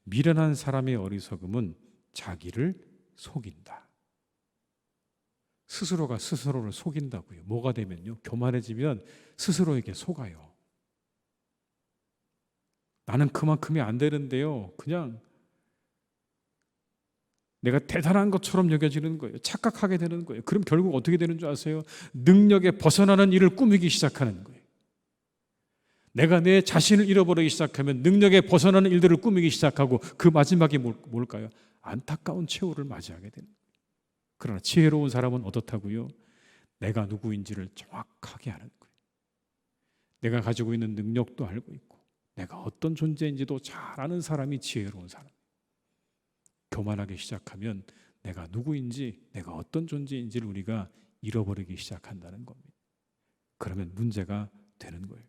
미련한 사람의 어리석음은 자기를 속인다. 스스로가 스스로를 속인다고요. 뭐가 되면요? 교만해지면 스스로에게 속아요. 나는 그만큼이 안 되는데요, 그냥 내가 대단한 것처럼 여겨지는 거예요. 착각하게 되는 거예요. 그럼 결국 어떻게 되는 줄 아세요? 능력에 벗어나는 일을 꾸미기 시작하는 거예요. 내가 내 자신을 잃어버리기 시작하면 능력에 벗어나는 일들을 꾸미기 시작하고 그 마지막이 뭘까요? 안타까운 최후를 맞이하게 되는 거예요. 그러나 지혜로운 사람은 어떻다고요? 내가 누구인지를 정확하게 아는 거예요. 내가 가지고 있는 능력도 알고 있고 내가 어떤 존재인지도 잘 아는 사람이 지혜로운 사람. 교만하기 시작하면 내가 누구인지, 내가 어떤 존재인지를 우리가 잃어버리기 시작한다는 겁니다. 그러면 문제가 되는 거예요.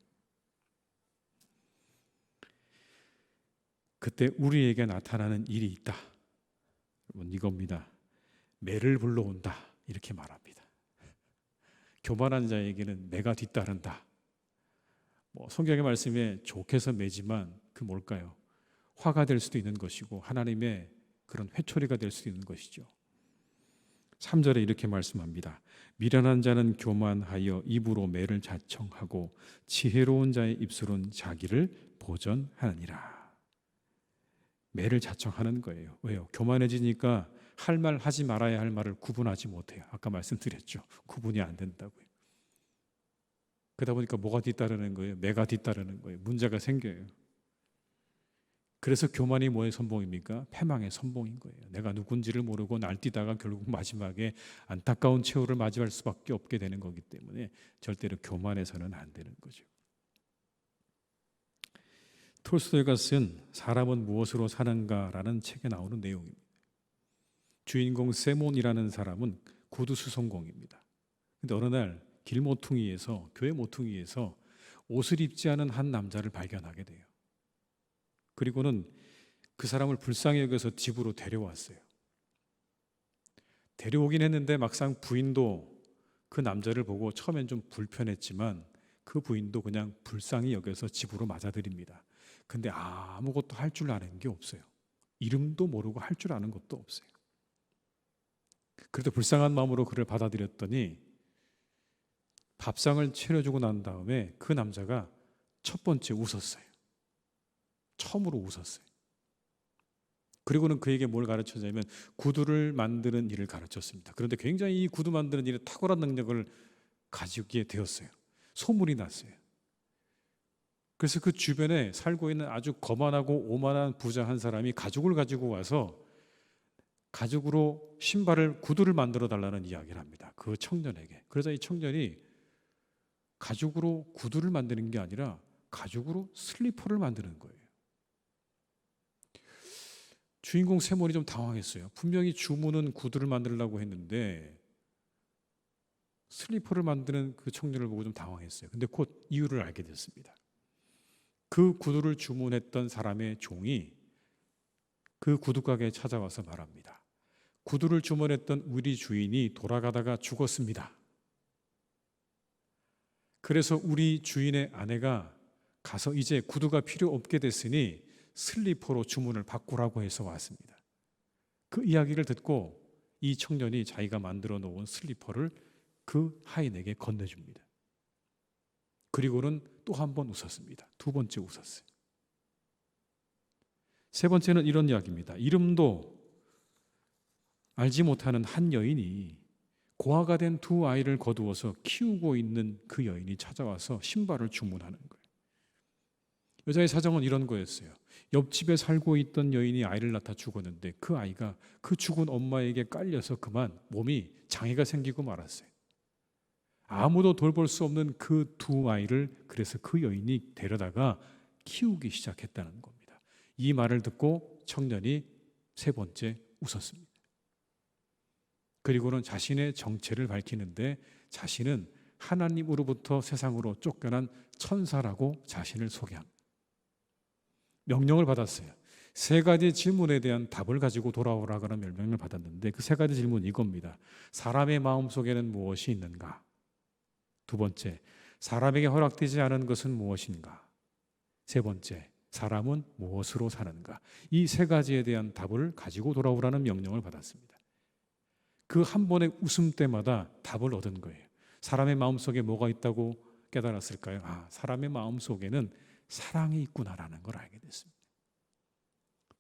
그때 우리에게 나타나는 일이 있다. 여러분, 이겁니다. 매를 불러온다, 이렇게 말합니다. 교만한 자에게는 매가 뒤따른다. 성경의 말씀에 좋게서 매지만 그 뭘까요? 화가 될 수도 있는 것이고 하나님의 그런 회초리가 될 수도 있는 것이죠. 3절에 이렇게 말씀합니다. 미련한 자는 교만하여 입으로 매를 자청하고 지혜로운 자의 입술은 자기를 보전하느니라. 매를 자청하는 거예요. 왜요? 교만해지니까 할 말 하지 말아야 할 말을 구분하지 못해요. 아까 말씀드렸죠. 구분이 안 된다고요. 그러다 보니까 뭐가 뒤따르는 거예요? 매가 뒤따르는 거예요. 문제가 생겨요. 그래서 교만이 뭐의 선봉입니까? 패망의 선봉인 거예요. 내가 누군지를 모르고 날뛰다가 결국 마지막에 안타까운 최후를 맞이할 수밖에 없게 되는 거기 때문에 절대로 교만해서는 안 되는 거죠. 톨스토이가 쓴 사람은 무엇으로 사는가라는 책에 나오는 내용입니다. 주인공 세몬이라는 사람은 구두 수송공입니다. 근데 어느 날 길 모퉁이에서, 교회 모퉁이에서 옷을 입지 않은 한 남자를 발견하게 돼요. 그리고는 그 사람을 불쌍히 여겨서 집으로 데려왔어요. 데려오긴 했는데 막상 부인도 그 남자를 보고 처음엔 좀 불편했지만 그 부인도 그냥 불쌍히 여겨서 집으로 맞아들입니다. 근데 아무것도 할 줄 아는 게 없어요. 이름도 모르고 할 줄 아는 것도 없어요. 그래도 불쌍한 마음으로 그를 받아들였더니 밥상을 차려주고 난 다음에 그 남자가 첫 번째 웃었어요. 처음으로 웃었어요. 그리고는 그에게 뭘 가르쳤냐면 구두를 만드는 일을 가르쳤습니다. 그런데 굉장히 이 구두 만드는 일에 탁월한 능력을 가지게 되었어요. 소문이 났어요. 그래서 그 주변에 살고 있는 아주 거만하고 오만한 부자 한 사람이 가죽을 가지고 와서 가죽으로 신발을, 구두를 만들어 달라는 이야기를 합니다. 그 청년에게. 그래서 이 청년이 가죽으로 구두를 만드는 게 아니라 가죽으로 슬리퍼를 만드는 거예요. 주인공 세몬이 좀 당황했어요. 분명히 주문은 구두를 만들려고 했는데 슬리퍼를 만드는 그 청년을 보고 좀 당황했어요. 근데 곧 이유를 알게 됐습니다. 그 구두를 주문했던 사람의 종이 그 구두가게에 찾아와서 말합니다. 구두를 주문했던 우리 주인이 돌아가다가 죽었습니다. 그래서 우리 주인의 아내가 가서 이제 구두가 필요 없게 됐으니 슬리퍼로 주문을 바꾸라고 해서 왔습니다. 그 이야기를 듣고 이 청년이 자기가 만들어 놓은 슬리퍼를 그 하인에게 건네줍니다. 그리고는 또 한 번 웃었습니다. 두 번째 웃었어요. 세 번째는 이런 이야기입니다. 이름도 알지 못하는 한 여인이 고아가 된 두 아이를 거두어서 키우고 있는 그 여인이 찾아와서 신발을 주문하는 거예요. 여자의 사정은 이런 거였어요. 옆집에 살고 있던 여인이 아이를 낳다 죽었는데 그 아이가 그 죽은 엄마에게 깔려서 그만 몸이 장애가 생기고 말았어요. 아무도 돌볼 수 없는 그 두 아이를 그래서 그 여인이 데려다가 키우기 시작했다는 겁니다. 이 말을 듣고 청년이 세 번째 웃었습니다. 그리고는 자신의 정체를 밝히는데 자신은 하나님으로부터 세상으로 쫓겨난 천사라고 자신을 소개합니다. 명령을 받았어요. 세 가지 질문에 대한 답을 가지고 돌아오라는 명령을 받았는데 그 세 가지 질문은 이겁니다. 사람의 마음속에는 무엇이 있는가? 두 번째, 사람에게 허락되지 않은 것은 무엇인가? 세 번째, 사람은 무엇으로 사는가? 이 세 가지에 대한 답을 가지고 돌아오라는 명령을 받았습니다. 그 한 번의 웃음 때마다 답을 얻은 거예요. 사람의 마음속에 뭐가 있다고 깨달았을까요? 사람의 마음속에는 사랑이 있구나라는 걸 알게 됐습니다.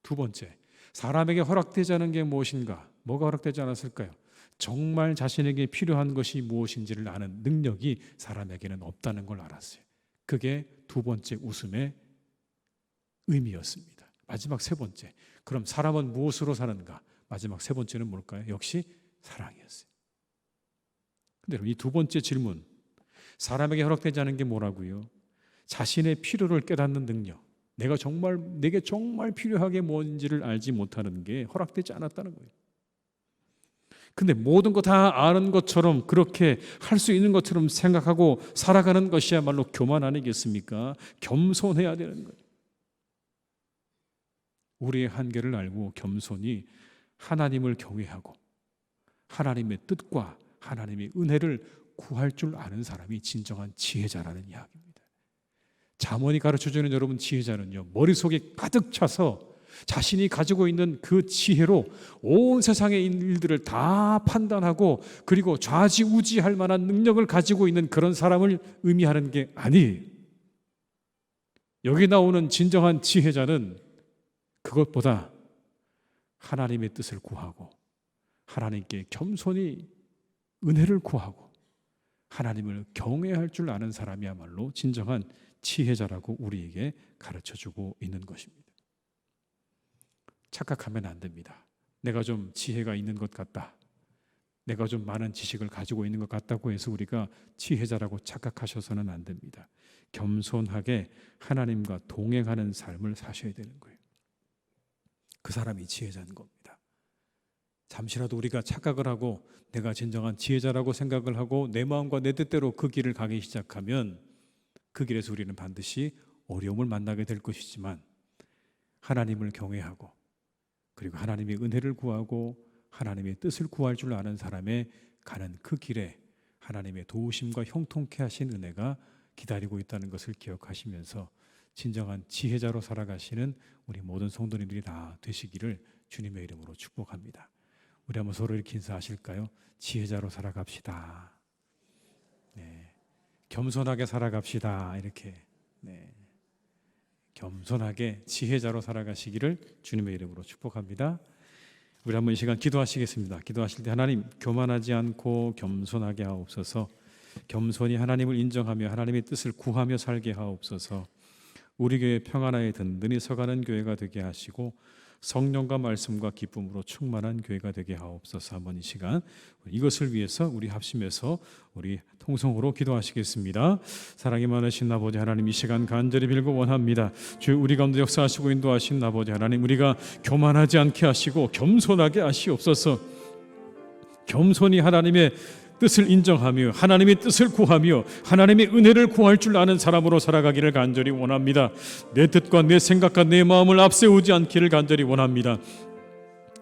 두 번째, 사람에게 허락되지 않은 게 무엇인가? 뭐가 허락되지 않았을까요? 정말 자신에게 필요한 것이 무엇인지를 아는 능력이 사람에게는 없다는 걸 알았어요. 그게 두 번째 웃음의 의미였습니다. 마지막 세 번째, 그럼 사람은 무엇으로 사는가? 마지막 세 번째는 뭘까요? 역시 사랑이었어요. 근데 이 두 번째 질문, 사람에게 허락되지 않은 게 뭐라고요? 자신의 필요를 깨닫는 능력, 내게 정말 필요하게 뭔지를 알지 못하는 게 허락되지 않았다는 거예요. 근데 모든 거 다 아는 것처럼 그렇게 할 수 있는 것처럼 생각하고 살아가는 것이야말로 교만 아니겠습니까? 겸손해야 되는 거예요. 우리의 한계를 알고 겸손히 하나님을 경외하고 하나님의 뜻과 하나님의 은혜를 구할 줄 아는 사람이 진정한 지혜자라는 이야기입니다. 잠언이 가르쳐주는 여러분 지혜자는요, 머릿속에 가득 차서 자신이 가지고 있는 그 지혜로 온 세상의 일들을 다 판단하고 그리고 좌지우지할 만한 능력을 가지고 있는 그런 사람을 의미하는 게 아니에요. 여기 나오는 진정한 지혜자는 그것보다 하나님의 뜻을 구하고 하나님께 겸손히 은혜를 구하고 하나님을 경외할 줄 아는 사람이야말로 진정한 지혜자라고 우리에게 가르쳐주고 있는 것입니다. 착각하면 안 됩니다. 내가 좀 지혜가 있는 것 같다, 내가 좀 많은 지식을 가지고 있는 것 같다고 해서 우리가 지혜자라고 착각하셔서는 안 됩니다. 겸손하게 하나님과 동행하는 삶을 사셔야 되는 거예요. 그 사람이 지혜자인 겁니다. 잠시라도 우리가 착각을 하고 내가 진정한 지혜자라고 생각을 하고 내 마음과 내 뜻대로 그 길을 가기 시작하면 그 길에서 우리는 반드시 어려움을 만나게 될 것이지만, 하나님을 경외하고 그리고 하나님의 은혜를 구하고 하나님의 뜻을 구할 줄 아는 사람의 가는 그 길에 하나님의 도우심과 형통케 하신 은혜가 기다리고 있다는 것을 기억하시면서 진정한 지혜자로 살아가시는 우리 모든 성도님들이 다 되시기를 주님의 이름으로 축복합니다. 우리 한번 서로 이렇게 인사하실까요? 지혜자로 살아갑시다. 네. 겸손하게 살아갑시다. 이렇게. 네. 겸손하게 지혜자로 살아가시기를 주님의 이름으로 축복합니다. 우리 한번 이 시간 기도하시겠습니다. 기도하실 때 하나님, 교만하지 않고 겸손하게 하옵소서. 겸손히 하나님을 인정하며 하나님의 뜻을 구하며 살게 하옵소서. 우리 교회 평안하에 든든히 서가는 교회가 되게 하시고 성령과 말씀과 기쁨으로 충만한 교회가 되게 하옵소서. 한번 이 시간 이것을 위해서 우리 합심해서 우리 통성으로 기도하시겠습니다. 사랑이 많으신 아버지 하나님, 이 시간 간절히 빌고 원합니다. 주 우리 가운데 역사하시고 인도하신 아버지 하나님, 우리가 교만하지 않게 하시고 겸손하게 하시옵소서. 겸손히 하나님의 뜻을 인정하며 하나님의 뜻을 구하며 하나님의 은혜를 구할 줄 아는 사람으로 살아가기를 간절히 원합니다. 내 뜻과 내 생각과 내 마음을 앞세우지 않기를 간절히 원합니다.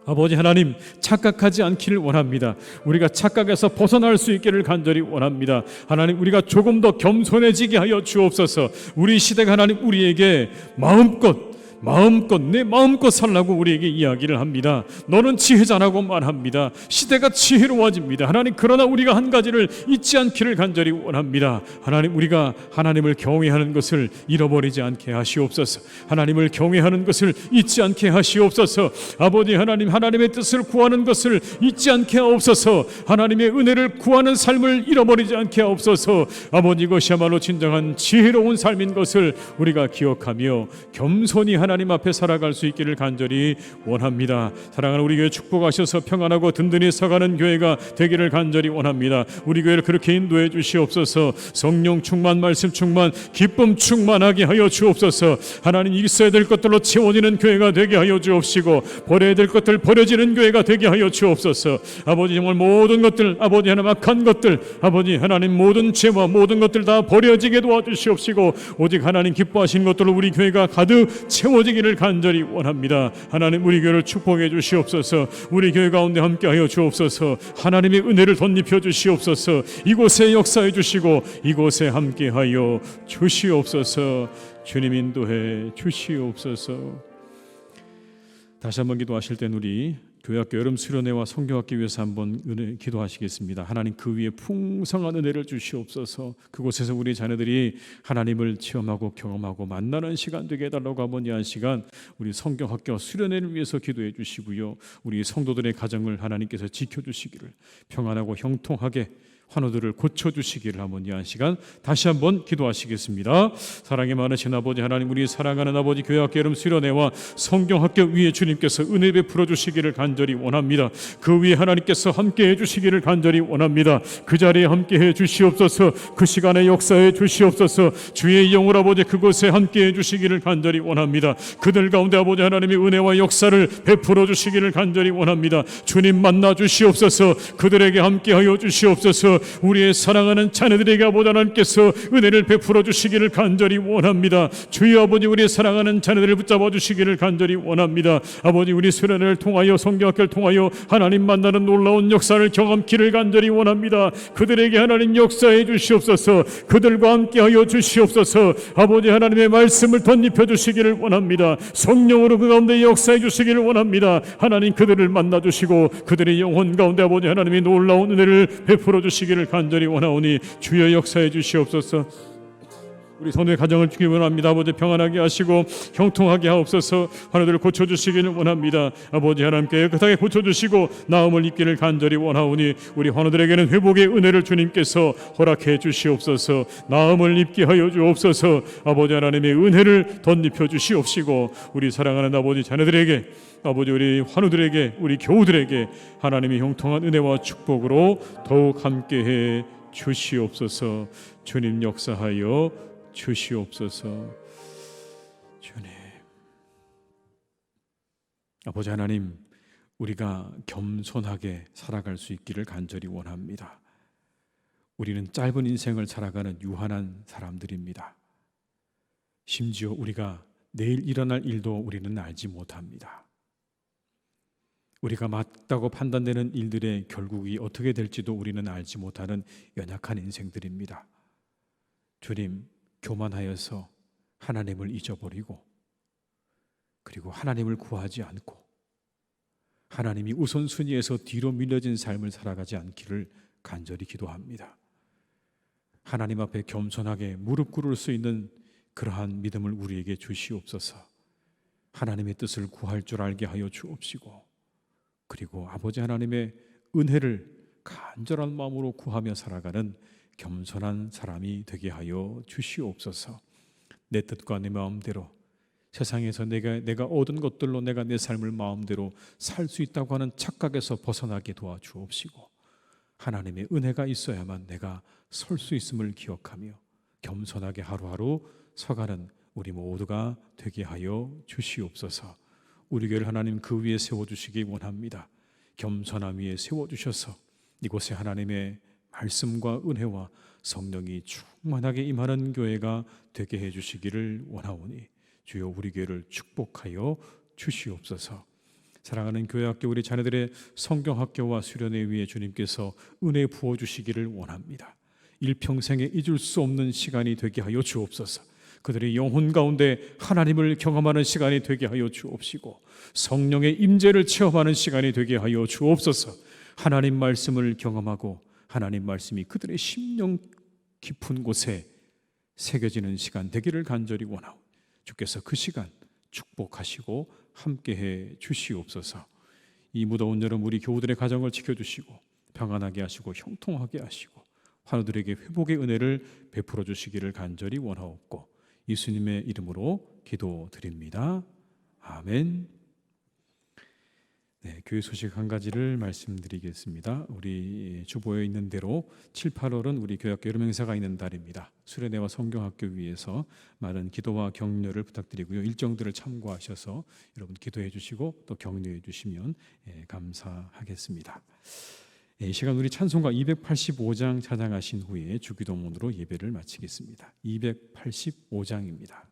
아버지 하나님, 착각하지 않기를 원합니다. 우리가 착각에서 벗어날 수 있기를 간절히 원합니다. 하나님, 우리가 조금 더 겸손해지게 하여 주옵소서. 우리 시대가 하나님 우리에게 마음껏 내 마음껏 살라고 우리에게 이야기를 합니다. 너는 지혜자라고 말합니다. 시대가 지혜로워집니다. 하나님, 그러나 우리가 한 가지를 잊지 않기를 간절히 원합니다. 하나님, 우리가 하나님을 경외하는 것을 잃어버리지 않게 하시옵소서. 하나님을 경외하는 것을 잊지 않게 하시옵소서. 아버지 하나님, 하나님의 뜻을 구하는 것을 잊지 않게 하옵소서. 하나님의 은혜를 구하는 삶을 잃어버리지 않게 하옵소서. 아버지, 이것이야말로 진정한 지혜로운 삶인 것을 우리가 기억하며 겸손히 하나님 앞에 살아갈 수 있기를 간절히 원합니다. 사랑하는 우리 교회 축복하셔서 평안하고 든든히 서가는 교회가 되기를 간절히 원합니다. 우리 교회를 그렇게 인도해 주시옵소서. 성령 충만, 말씀 충만, 기쁨 충만하게 하여 주옵소서. 하나님, 있어야 될 것들로 채워지는 교회가 되게 하여 주옵시고 버려야 될 것들 버려지는 교회가 되게 하여 주옵소서. 아버지, 정말 모든 것들, 아버지 하나님 악한 것들, 아버지 하나님 모든 죄와 모든 것들 다 버려지게 도와주시옵시고 오직 하나님 기뻐하신 것들로 우리 교회가 가득 채워지기를 간절히 원합니다. 하나님, 우리 교회를 축복해 주시옵소서. 우리 교회 가운데 함께하여 주옵소서. 하나님의 은혜를 덧입혀 주시옵소서. 이곳에 역사해 주시고 이곳에 함께하여 주시옵소서. 주님 인도해 주시옵소서. 다시 한번 기도하실 땐 우리 교회학교 여름 수련회와 성경학교 위해서 한번 은혜 기도하시겠습니다. 하나님, 그 위에 풍성한 은혜를 주시옵소서. 그곳에서 우리 자녀들이 하나님을 체험하고 경험하고 만나는 시간 되게 해달라고 한번 이 한 시간 우리 성경학교 수련회를 위해서 기도해 주시고요, 우리 성도들의 가정을 하나님께서 지켜주시기를, 평안하고 형통하게 환우들을 고쳐주시기를 한번 이 한 시간 다시 한번 기도하시겠습니다. 사랑이 많으신 아버지 하나님, 우리 사랑하는 아버지 교회학교 여름 수련회와 성경학교 위에 주님께서 은혜 베풀어 주시기를 간절히 원합니다. 그 위에 하나님께서 함께해 주시기를 간절히 원합니다. 그 자리에 함께해 주시옵소서. 그 시간에 역사해 주시옵소서. 주의 영을 아버지 그곳에 함께해 주시기를 간절히 원합니다. 그들 가운데 아버지 하나님의 은혜와 역사를 베풀어 주시기를 간절히 원합니다. 주님 만나 주시옵소서. 그들에게 함께하여 주시옵소서. 우리의 사랑하는 자녀들에게 아버지 하나님께서 은혜를 베풀어 주시기를 간절히 원합니다. 주여 아버지, 우리의 사랑하는 자녀들을 붙잡아 주시기를 간절히 원합니다. 아버지, 우리 수련회를 통하여 성경학교를 통하여 하나님 만나는 놀라운 역사를 경험키를 간절히 원합니다. 그들에게 하나님 역사해 주시옵소서. 그들과 함께하여 주시옵소서. 아버지 하나님의 말씀을 덧입혀 주시기를 원합니다. 성령으로 그 가운데 역사해 주시기를 원합니다. 하나님, 그들을 만나 주시고 그들의 영혼 가운데 아버지 하나님의 놀라운 은혜를 베풀어 주시기를 간절히 원하오니 주여 역사해 주시옵소서. 우리 손의 가정을 주기 원합니다. 아버지 평안하게 하시고 형통하게 하옵소서. 하나님을 고쳐주시기를 원합니다. 아버지 하나님께 깨끗하게 고쳐주시고 나음을 입기를 간절히 원하오니 우리 환우들에게는 회복의 은혜를 주님께서 허락해 주시옵소서. 나음을 입게 하여 주옵소서. 아버지 하나님의 은혜를 덧입혀 주시옵시고 우리 사랑하는 아버지 자녀들에게 아버지 우리 환우들에게 우리 교우들에게 하나님의 형통한 은혜와 축복으로 더욱 함께해 주시옵소서. 주님 역사하여 주시옵소서. 주님, 아버지 하나님, 우리가 겸손하게 살아갈 수 있기를 간절히 원합니다. 우리는 짧은 인생을 살아가는 유한한 사람들입니다. 심지어 우리가 내일 일어날 일도 우리는 알지 못합니다. 우리가 맞다고 판단되는 일들의 결국이 어떻게 될지도 우리는 알지 못하는 연약한 인생들입니다. 주님, 교만하여서 하나님을 잊어버리고 그리고 하나님을 구하지 않고 하나님이 우선순위에서 뒤로 밀려진 삶을 살아가지 않기를 간절히 기도합니다. 하나님 앞에 겸손하게 무릎 꿇을 수 있는 그러한 믿음을 우리에게 주시옵소서. 하나님의 뜻을 구할 줄 알게 하여 주옵시고 그리고 아버지 하나님의 은혜를 간절한 마음으로 구하며 살아가는 겸손한 사람이 되게 하여 주시옵소서. 내 뜻과 내 마음대로 세상에서 내가 얻은 것들로 내가 내 삶을 마음대로 살 수 있다고 하는 착각에서 벗어나게 도와주옵시고 하나님의 은혜가 있어야만 내가 설 수 있음을 기억하며 겸손하게 하루하루 서가는 우리 모두가 되게 하여 주시옵소서. 우리 교회를 하나님 그 위에 세워주시기 원합니다. 겸손함 위에 세워주셔서 이곳에 하나님의 말씀과 은혜와 성령이 충만하게 임하는 교회가 되게 해주시기를 원하오니 주여 우리 교회를 축복하여 주시옵소서. 사랑하는 교회학교 우리 자녀들의 성경학교와 수련회 위에 주님께서 은혜 부어주시기를 원합니다. 일평생에 잊을 수 없는 시간이 되게 하여 주옵소서. 그들의 영혼 가운데 하나님을 경험하는 시간이 되게 하여 주옵시고 성령의 임재를 체험하는 시간이 되게 하여 주옵소서. 하나님 말씀을 경험하고 하나님 말씀이 그들의 심령 깊은 곳에 새겨지는 시간 되기를 간절히 원하오. 주께서 그 시간 축복하시고 함께해 주시옵소서. 이 무더운 여름 우리 교우들의 가정을 지켜주시고 평안하게 하시고 형통하게 하시고 환우들에게 회복의 은혜를 베풀어 주시기를 간절히 원하옵고 예수님의 이름으로 기도드립니다. 아멘. 네, 교회 소식 한 가지를 말씀드리겠습니다. 우리 주보에 있는 대로 7, 8월은 우리 교회학교 여름 행사가 있는 달입니다. 수련회와 성경학교 위해서 많은 기도와 격려를 부탁드리고요. 일정들을 참고하셔서 여러분 기도해 주시고 또 격려해 주시면 감사하겠습니다. 이 시간 우리 찬송가 285장 찬양하신 후에 주기도문으로 예배를 마치겠습니다. 285장입니다.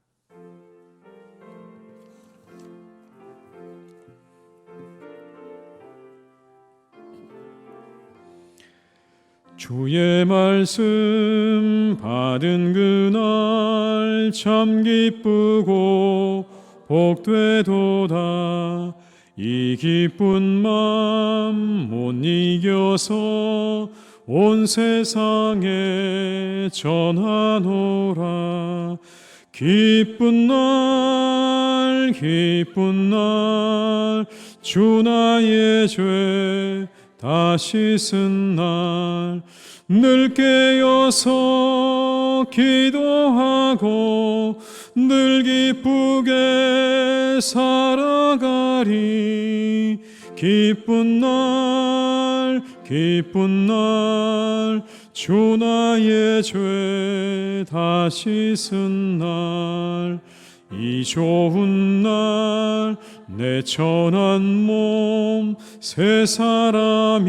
주의 말씀 받은 그날 참 기쁘고 복되도다. 이 기쁜 맘 못 이겨서 온 세상에 전하노라. 기쁜 날 주 나의 죄 다시 쓴 날 늘 깨어서 기도하고 늘 기쁘게 살아가리. 기쁜 날 주 나의 죄 다시 쓴 날 이 좋은 날 내 천한 몸 새 사람이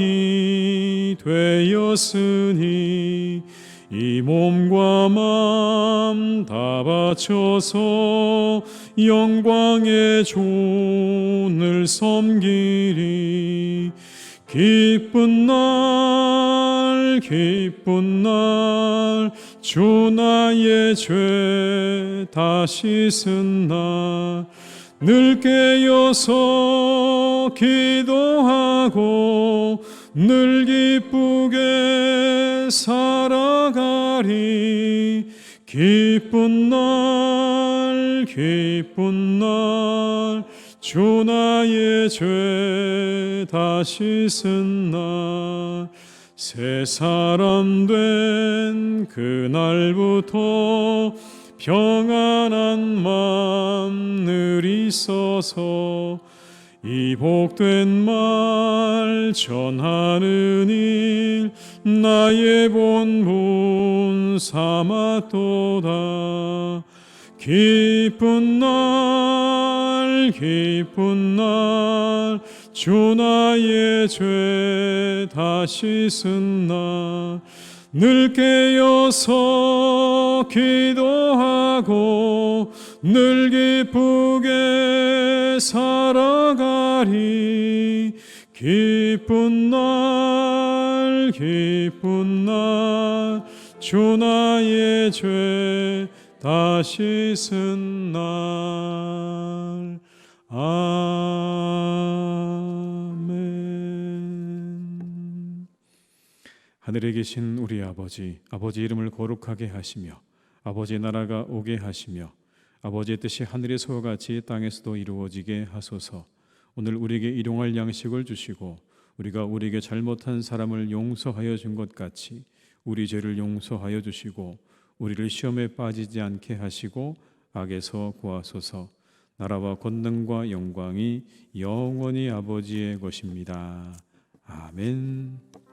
되었으니 이 몸과 마음 다 바쳐서 영광의 존을 섬기리. 기쁜 날 주 나의 죄 다시 쓴 날 늘 깨어서 기도하고 늘 기쁘게 살아가리. 기쁜 날 기쁜 날 주 나의 죄 다 씻은 날 새 사람 된 그날부터 평안한 맘 늘 있어서 이 복된 말 전하는 일 나의 본분 삼았도다. 기쁜 날 기쁜 날 주 나의 죄 다 씻은 날 늘 깨어서 기도하고 늘 기쁘게 살아가리. 기쁜 날 기쁜 날 주 나의 죄 다 씻은 날. 아멘. 하늘에 계신 우리 아버지 이름을 거룩하게 하시며 아버지의 나라가 오게 하시며 아버지의 뜻이 하늘에서와 같이 땅에서도 이루어지게 하소서. 오늘 우리에게 일용할 양식을 주시고 우리가 우리에게 잘못한 사람을 용서하여 준 것 같이 우리 죄를 용서하여 주시고 우리를 시험에 빠지지 않게 하시고 악에서 구하소서. 나라와 권능과 영광이 영원히 아버지의 것입니다. 아멘.